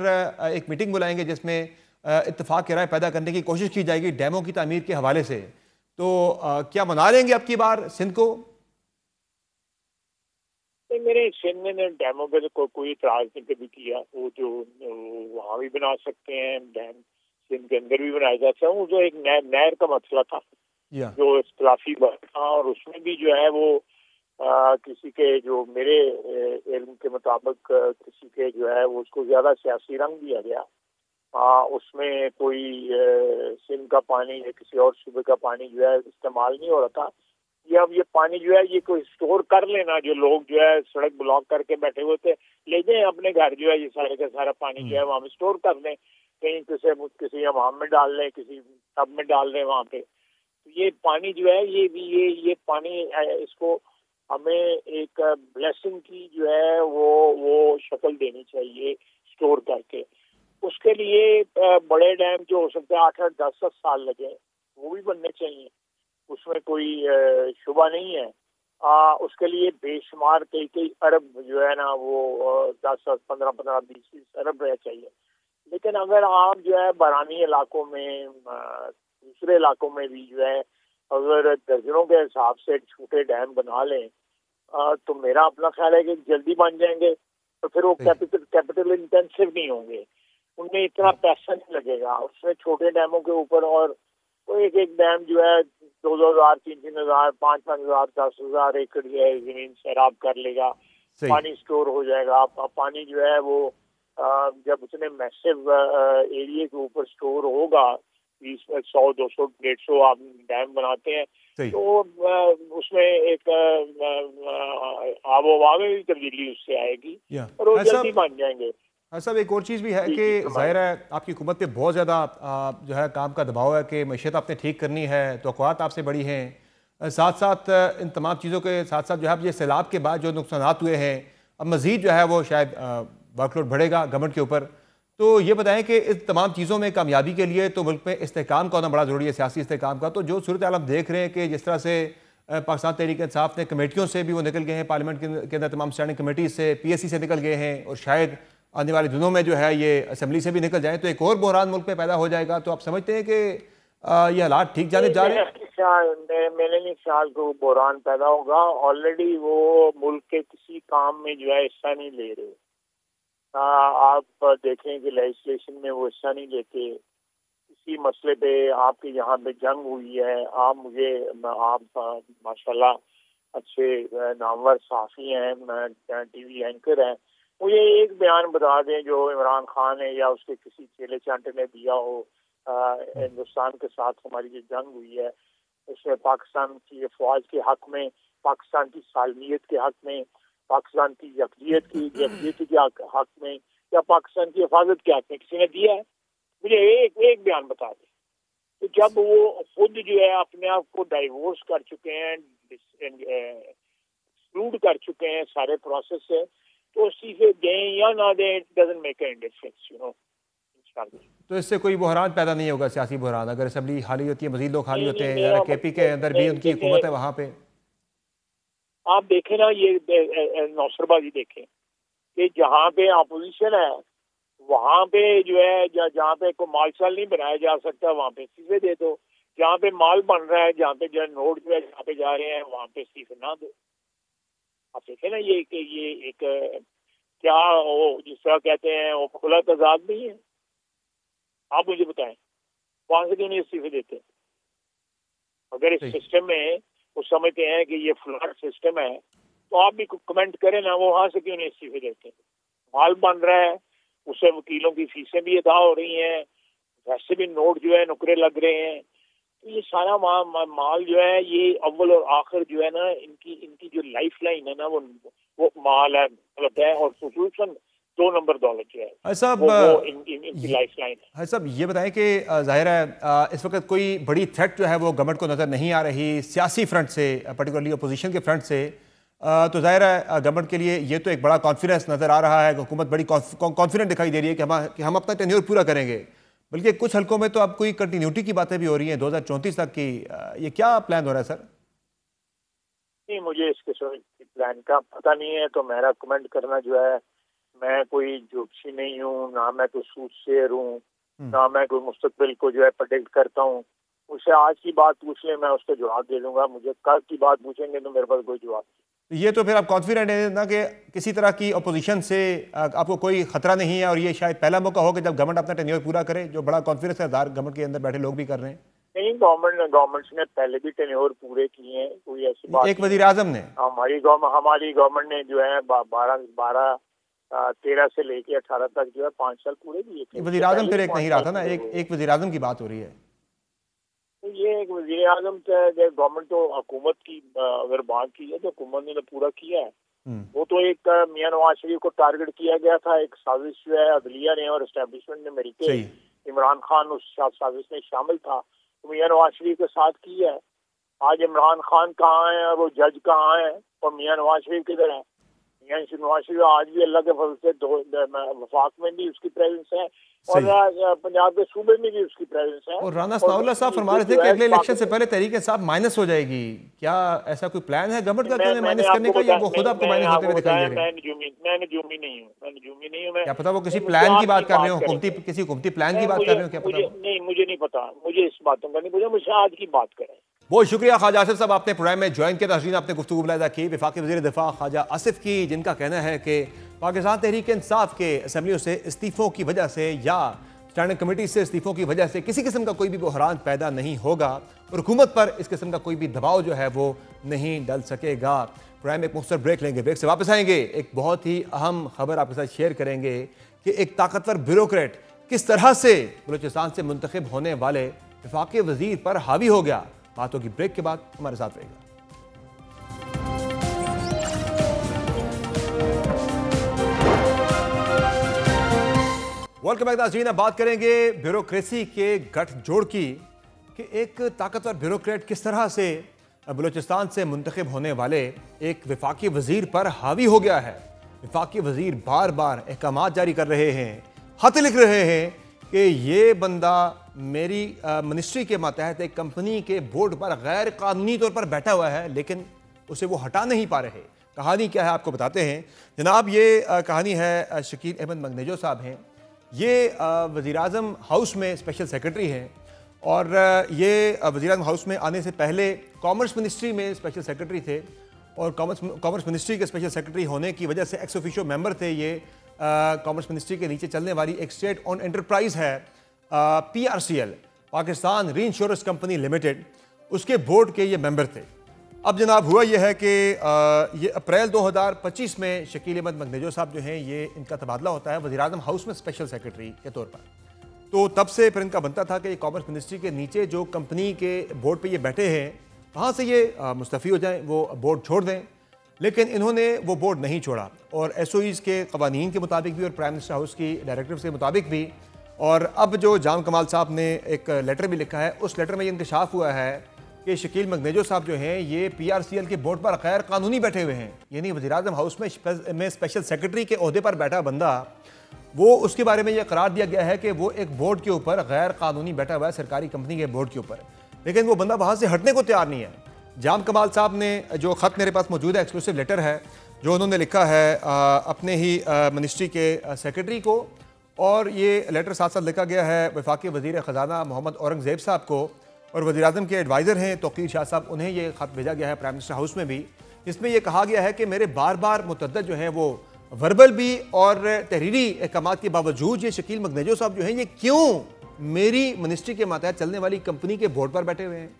एक मीटिंग बुलाएंगे जिसमें इत्तेफाक की राय पैदा करने की कोशिश की जाएगी डैमों की तामीर के हवाले से। तो क्या मना लेंगे अब की बार सिंध को? मेरे सिंध में डैमों पे तो कोई इतराज नहीं कभी किया। वो जो वहाँ भी बना सकते हैं डैम, सिंध के अंदर भी बनाया जा सकता है। वो जो एक नहर का मसला था जो इख्तिलाफी था, और उसमें भी जो है वो किसी के जो मेरे इल्म के मुताबिक किसी के जो है वो उसको ज्यादा सियासी रंग दिया गया। उसमें कोई सिंध का पानी या किसी और सूबे का पानी जो है इस्तेमाल नहीं हो रहा था। अब ये पानी जो है ये कोई स्टोर कर लेना, जो लोग जो है सड़क ब्लॉक करके बैठे हुए थे, ले जाए अपने घर जो है ये सारे का सारा पानी जो है वहाँ में स्टोर कर लें, कहीं किसी हमाम में डाल लें, किसी टब में डाल लें वहाँ पे। तो ये पानी जो है ये पानी इसको हमें एक ब्लेसिंग की जो है वो शक्ल देनी चाहिए स्टोर करके। उसके लिए बड़े डैम जो हो सकते हैं 8-8, 10-10 साल लगे वो भी बनने चाहिए, उसमें कोई शुबा नहीं है। उसके लिए बेशुमार कई अरब जो है ना वो 10-10, 15-15, 20-20 अरब रह चाहिए। लेकिन अगर आप जो है बरानी इलाकों में, दूसरे इलाकों में भी जो है अगर दर्जनों के हिसाब से छोटे डैम बना लें तो मेरा अपना ख्याल है कि जल्दी बन जाएंगे, तो फिर वो कैपिटल इंटेंसिव नहीं होंगे, उनमें इतना पैसा नहीं लगेगा। उसमें छोटे डैमों के ऊपर और तो एक डैम जो है 2,000, 3,000, 5,000, 10,000 एकड़ जो है जमीन सैराब कर लेगा, पानी स्टोर हो जाएगा। पानी जो है वो जब उसने मैसिव एरिया के ऊपर स्टोर होगा, 100, 200, 150 आप डैम बनाते हैं तो उसमें एक आबो हवा में भी तब्दीली उससे आएगी और वो जल्दी बन जाएंगे। हाँ साहब, एक और चीज़ भी है कि ज़ाहिर है आपकी हुकूमत पे बहुत ज़्यादा जो है काम का दबाव है कि मैशत आपने ठीक करनी है, तवक्कुआत आपसे बड़ी हैं। साथ साथ इन तमाम चीज़ों के साथ साथ जो है ये सैलाब के बाद जो नुकसान हुए हैं, अब मज़ीद जो है वो शायद वर्कलोड बढ़ेगा गवर्नमेंट के ऊपर। तो ये बताएं कि इस तमाम चीज़ों में कामयाबी के लिए तो मुल्क में इस्तेहकाम का होना बड़ा ज़रूरी है, सियासी इस्तेहकाम का। तो जो सूरत हाल हम देख रहे हैं कि जिस तरह से पाकिस्तान तहरीक इंसाफ ने कमेटियों से भी वो निकल गए हैं, पार्लियामेंट के अंदर तमाम स्टैंडिंग कमेटी से, PSC से निकल गए हैं, और शायद आने वाले दिनों में जो है ये असेंबली से भी निकल जाए तो एक और बहरान मुल्क में पैदा हो जाएगा। तो आप समझते हैं कि ये हालात ठीक जाने जा रहे हैं? मेरे नहीं ख्याल को बहरान पैदा होगा। ऑलरेडी वो मुल्क के किसी काम में जो है हिस्सा नहीं ले रहे। आप देखें कि लेजिस्लेशन में वो हिस्सा नहीं लेते। इसी मसले पे आपके यहाँ पे जंग हुई है। आप माशाल्लाह अच्छे नामवर साफ़ी हैं, TV एंकर हैं। मुझे एक बयान बता दें जो इमरान खान है या उसके किसी चेले चांटे ने दिया हो हिंदुस्तान के साथ हमारी जो जंग हुई है उसमें पाकिस्तान की फौज के हक में, पाकिस्तान की सालमियत के हक में, पाकिस्तान की यकजहती के हक में या पाकिस्तान की हिफाजत के हक में किसी ने दिया है? मुझे एक बयान बता दें। तो जब वो खुद जो है अपने आप को डाइवोर्स कर चुके हैं, एक्सक्लूड कर चुके हैं सारे प्रोसेस से, तो इस्तीफे दें या ना दें, it doesn't make any difference, you know. तो इससे कोई बहरान पैदा नहीं होगा, सियासी बहरान? अगर असेंबली खाली होती है, मजीद लोग खाली होते हैं, या KP के अंदर भी उनकी हुकूमत है वहाँ पे। आप देखें ना, ये नौसरबाजी देखें कि जहाँ पे अपोजिशन है वहाँ पे जो है जहाँ पे कोई माल शाल नहीं बनाया जा सकता वहाँ पे इस्तीफे दे दो। जहाँ पे माल बन रहा है, जहाँ पे जो नोट जो है जहाँ पे जा रहे हैं वहाँ पे इस्तीफे ना दो। आप देखें ना, ये एक क्या वो जिस तरह कहते हैं वो खुला तजाद नहीं है। आप मुझे बताएं वहां से क्यों नहीं इस्तीफे देते? अगर इस सिस्टम में वो समझते हैं कि ये फ्लड सिस्टम है तो आप भी कमेंट करें ना, वो वहां से क्यों नहीं इस्तीफे देते? माल बन रहा है, उससे वकीलों की फीसें भी अदा हो रही हैं, वैसे भी नोट जो है नुकरे लग रहे हैं। तो ये सारा माल जो है ये अव्वल और आखिर जो है ना इनकी जो लाइफ लाइन है ना वो माल है, गलत है। और खुसूसन 2 नंबर दौलत जो है वो इनकी लाइफ लाइन है। हाँ साहब, ये बताएं कि जाहिर है इस वक्त कोई बड़ी थ्रेट जो है वो गवर्नमेंट को नज़र नहीं आ रही सियासी फ्रंट से, पर्टिकुलरली अपोजिशन के फ्रंट से। तो जाहिर है गवर्नमेंट के लिए ये तो एक बड़ा कॉन्फिडेंस नज़र आ रहा है, हुकूमत बड़ी कॉन्फिडेंट दिखाई दे रही है कि हम अपना टेन्योर पूरा करेंगे। बल्कि कुछ हल्कों में तो अब कोई कंटिन्यूटी की बातें भी हो रही हैं 2034 तक की। ये क्या प्लान हो रहा है सर? नहीं, मुझे इसके प्लान का पता नहीं है, तो मेरा कमेंट करना जो है, मैं कोई जोशी नहीं हूँ, ना मैं कोई सूटसेयर हूँ, ना मैं कोई मुस्तकबिल को जो है प्रेडिक्ट करता हूँ। मुझसे आज की बात पूछ ले, मैं उसका जवाब दे दूंगा। मुझे कल की बात पूछेंगे तो मेरे पास कोई जवाब नहीं। ये तो फिर आप कॉन्फिडेंट है ना कि किसी तरह की अपोजिशन से आपको कोई खतरा नहीं है, और ये शायद पहला मौका हो कि जब गवर्नमेंट अपना टेन्योर पूरा करे, जो बड़ा कॉन्फिडेंस है गवर्नमेंट के अंदर बैठे लोग भी कर रहे हैं। नहीं, गवर्नमेंट ने पहले भी टेन्योर पूरे किए हैं, कोई ऐसी बात। एक वजीर आजम ने, हमारी गवर्नमेंट ने जो है 13 से लेके 18 तक जो है 5 साल पूरे किए थे। वजीर आजम फिर एक नहीं रहा था ना, एक वजीर आजम की बात हो रही है। तो ये एक वजीर आजम गवर्नमेंट तो हुकूमत की अगर बात की है तो हुकूमत ने तो पूरा किया है। वो तो एक मियां नवाज शरीफ को टारगेट किया गया था, एक साजिश जो है अदलिया ने और एस्टेब्लिशमेंट ने मिलकर, इमरान खान उस साजिश में शामिल था, तो मियां नवाज शरीफ के साथ की है। आज इमरान खान कहाँ है, वो जज कहाँ है, और मियां नवाज शरीफ किधर है? मियां नवाज शरीफ आज भी अल्लाह के फजल से वफाक में भी उसकी प्रेजेंस है और पंजाब के सूबे में भी उसकी प्रेजेंस है। और राना सनाउल्लाह साहब फरमा रहे थे कि अगले इलेक्शन से पहले तहरीक इंसाफ माइनस हो जाएगी। क्या ऐसा कोई प्लान है गवर्नमेंट का कि माइनस करने का, या वो खुद आपको माइनस होते हुए दिखाई दे रहे हैं? मैं नजूमी नहीं हूँ। क्या पता वो किसी प्लान की बात कर रहे हो, किसी हुकूमती प्लान की बात कर रहे हो? क्या पता? नहीं, मुझे नहीं पता, मुझे इस बातों का नहीं पता, मुझे आज की बात करें। बहुत शुक्रिया ख्वाजा आसिफ साहब, आपने प्रोग्राम में ज्वाइन किया, तहरीन आपने गुफ्तगू मुलाहिजा की वफाकी वज़ीर दिफा ख्वाजा आसिफ की, जिनका कहना है कि पाकिस्तान तहरीक इंसाफ के असम्बलियों से इस्तीफ़ों की वजह से या स्टैंडिंग कमेटी से इस्तीफ़ों की वजह से किसी किस्म का कोई भी बहरान पैदा नहीं होगा और हुकूमत पर इस किस्म का कोई भी दबाव जो है वो नहीं डल सकेगा। प्रोग्राम में एक मुख्तसर ब्रेक लेंगे, ब्रेक से वापस आएंगे, एक बहुत ही अहम खबर आपके साथ शेयर करेंगे कि एक ताकतवर ब्यूरोक्रेट किस तरह से बलूचिस्तान से मुंतखब होने वाले वफाकी वज़ीर पर हावी हो गया। बातों की ब्रेक के बाद हमारे साथ रहेगा। वेलकम बैक नाज़रीन। अब बात करेंगे ब्यूरोक्रेसी के गठजोड़ की कि एक ताकतवर ब्यूरोक्रेट किस तरह से बलूचिस्तान से मुंतखब होने वाले एक वफाकी वजीर पर हावी हो गया है। वफाकी वजीर बार बार अहकामात जारी कर रहे हैं, खत लिख रहे हैं कि ये बंदा मेरी मिनिस्ट्री के मातहत एक कंपनी के बोर्ड पर गैर कानूनी तौर पर बैठा हुआ है, लेकिन उसे वो हटा नहीं पा रहे। कहानी क्या है आपको बताते हैं जनाब। ये कहानी है शकील अहमद मगनेजो साहब हैं। ये वज़ीर-ए-आज़म हाउस में स्पेशल सेक्रेटरी हैं और ये वज़ीर-ए-आज़म हाउस में आने से पहले कॉमर्स मिनिस्ट्री में स्पेशल सेक्रेटरी थे और कॉमर्स मिनिस्ट्री के स्पेशल सेक्रेटरी होने की वजह से एक्स ऑफिशियो मेंबर थे। ये कॉमर्स मिनिस्ट्री के नीचे चलने वाली एक स्टेट ऑन एंटरप्राइज है PRCL, पाकिस्तान री इंश्योरेंस कंपनी लिमिटेड, उसके बोर्ड के ये मेंबर थे। अब जनाब हुआ ये है कि ये अप्रैल 2025 में शकील अहमद मगनेजो साहब जो हैं ये इनका तबादला होता है वज़ीर-ए-आज़म हाउस में स्पेशल सेक्रेटरी के तौर पर। तो तब से फिर इनका बनता था कि ये कॉमर्स मिनिस्ट्री के नीचे जो कंपनी के बोर्ड पे ये बैठे हैं वहाँ से ये मुस्तफ़ी हो जाएं, वो बोर्ड छोड़ दें, लेकिन इन्होंने वो बोर्ड नहीं छोड़ा और SOEs के क़वानीन के मुताबिक भी और प्राइम मिनिस्टर हाउस की डायरेक्टिव्स के मुताबिक भी। और अब जो जाम कमाल साहब ने एक लेटर भी लिखा है, उस लेटर में ये इंकशाफ हुआ है कि शकील मगनेजो साहब जो हैं ये PRCL के बोर्ड पर गैर कानूनी बैठे हुए हैं। यानी वज़ीर-ए-आज़म हाउस में स्पेशल सेक्रेटरी के ओहदे पर बैठा बंदा, वो उसके बारे में यह करार दिया गया है कि वो एक बोर्ड के ऊपर गैर कानूनी बैठा हुआ है, सरकारी कंपनी के बोर्ड के ऊपर, लेकिन वो बंदा वहाँ से हटने को तैयार नहीं है। जाम कमाल साहब ने जो ख़त मेरे पास मौजूद है, एक्सक्लूसिव लेटर है जो उन्होंने लिखा है अपने ही मिनिस्ट्री के सेक्रेटरी को, और ये लेटर साथ साथ लिखा गया है वफाकी वज़ीर ख़जाना मोहम्मद औरंगज़ेब साहब को, और वज़ीर-ए-आज़म के एडवाइज़र हैं तौक़ीर शाह साहब, उन्हें ये ख़त भेजा गया है प्राइम मिनिस्टर हाउस में भी। इसमें यह कहा गया है कि मेरे बार बार मुतअद्दिद जो हैं वो वर्बल भी और तहरीरी अहकामात के बावजूद ये शकील मगनेजो साहब जो हैं ये क्यों मेरी मिनिस्ट्री के मातहत चलने वाली कंपनी के बोर्ड पर बैठे हुए हैं।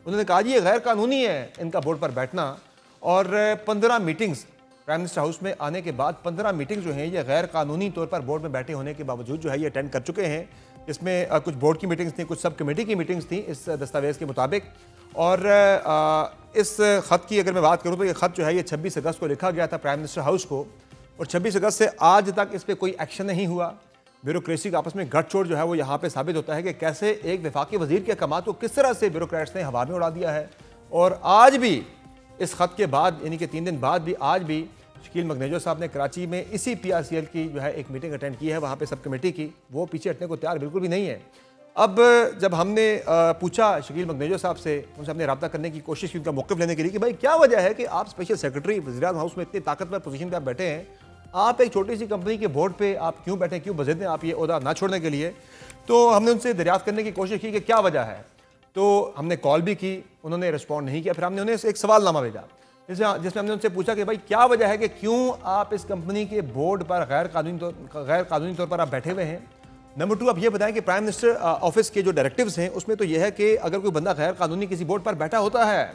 उन्होंने कहा जी ये गैर कानूनी है इनका बोर्ड पर बैठना, और 15 मीटिंग्स प्राइम मिनिस्टर हाउस में आने के बाद 15 मीटिंग्स जो हैं ये गैर कानूनी तौर पर बोर्ड में बैठे होने के बावजूद जो है ये अटेंड कर चुके हैं। इसमें कुछ बोर्ड की मीटिंग्स थी, कुछ सब कमेटी की मीटिंग्स थी इस दस्तावेज़ के मुताबिक। और इस ख़त की अगर मैं बात करूँ तो ये ख़त जो है ये 26 अगस्त को लिखा गया था प्राइम मिनिस्टर हाउस को, और 26 अगस्त से आज तक इस पर कोई एक्शन नहीं हुआ। ब्यूरोक्रेसी का आपस में गठजोड़ जो है वो यहाँ पे साबित होता है कि कैसे एक वफाकी वजीर के अहकामात को किस तरह से ब्यूरोक्रेट्स ने हवा में उड़ा दिया है। और आज भी इस ख़त के बाद यानी कि 3 दिन बाद भी आज भी शकील मगनेजो साहब ने कराची में इसी PRCL की जो है एक मीटिंग अटेंड की है, वहाँ पे सब कमेटी की, वो पीछे हटने को तैयार बिल्कुल भी नहीं है। अब जब हमने पूछा शकील मगनेजो साहब से, उनसे हमने रब्ता करने की कोशिश की उनका मौक़िफ़ लेने के लिए कि भाई क्या वजह है कि आप स्पेशल सेक्रेटरी वज़ीर-ए-आज़म हाउस में इतनी ताकतवर पोजीशन पे आप बैठे हैं, आप एक छोटी सी कंपनी के बोर्ड पे आप क्यों बैठे, क्यों बजट हैं आप ये ओहदा ना छोड़ने के लिए। तो हमने उनसे दरियाफ्त करने की कोशिश की कि क्या वजह है। तो हमने कॉल भी की, उन्होंने रिस्पॉन्ड नहीं किया। फिर हमने उन्हें एक सवालनामा भेजा जिसमें हमने उनसे पूछा कि भाई क्या वजह है कि क्यों आप इस कंपनी के बोर्ड पर गैर कानूनी तौर पर आप बैठे हुए हैं। नंबर 2, आप ये बताएं कि प्राइम मिनिस्टर ऑफिस के जो डायरेक्टिव्स हैं उसमें तो यह है कि अगर कोई बंदा गैर कानूनी किसी बोर्ड पर बैठा होता है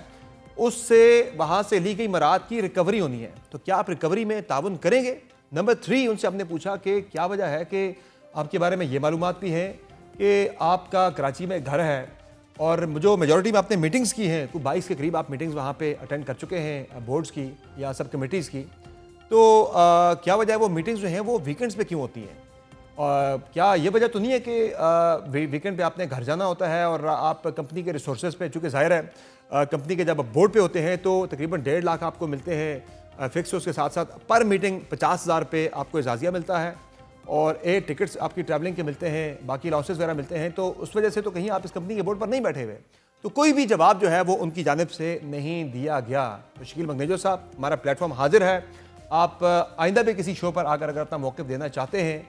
उससे वहाँ से ली गई मराद की रिकवरी होनी है, तो क्या आप रिकवरी में ताउन करेंगे। नंबर 3, उनसे हमने पूछा कि क्या वजह है कि आपके बारे में ये मालूमात भी हैं कि आपका कराची में घर है और जो मेजॉरिटी में आपने मीटिंग्स की हैं, तो 22 के करीब आप मीटिंग्स वहाँ पे अटेंड कर चुके हैं बोर्ड्स की या सब कमेटीज़ की, तो क्या वजह है वो मीटिंग्स जो हैं वो वीकेंड्स पे क्यों होती हैं। क्या ये वजह तो नहीं है कि वीकेंड पे आपने घर जाना होता है और आप कंपनी के रिसोर्सेज पे, चूँकि ज़ाहिर है कंपनी के जब आप बोर्ड पे होते हैं तो तकरीबन 1.5 लाख आपको मिलते हैं फिक्स, उसके साथ साथ पर मीटिंग 50,000 पे आपको एजाज़िया मिलता है और 8 टिकट्स आपकी ट्रैवलिंग के मिलते हैं, बाकी अलाउंसेस वगैरह मिलते हैं, तो उस वजह से तो कहीं आप इस कंपनी के बोर्ड पर नहीं बैठे हुए। तो कोई भी जवाब जो है वो उनकी जानिब से नहीं दिया गया। तो शकील मगनेजो साहब, हमारा प्लेटफॉर्म हाजिर है, आप आइंदा भी किसी शो पर आकर अगर अपना मौक़िफ़ देना चाहते हैं,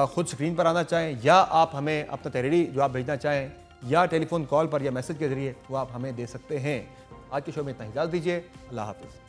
ख़ुद स्क्रीन पर आना चाहें या आप हमें अपना तहरीरी जवाब भेजना चाहें या टेलीफोन कॉल पर या मैसेज के ज़रिए वो आप हमें दे सकते हैं। आज के शो में इतना इजाज़त दीजिए। अल्लाह हाफ़िज़।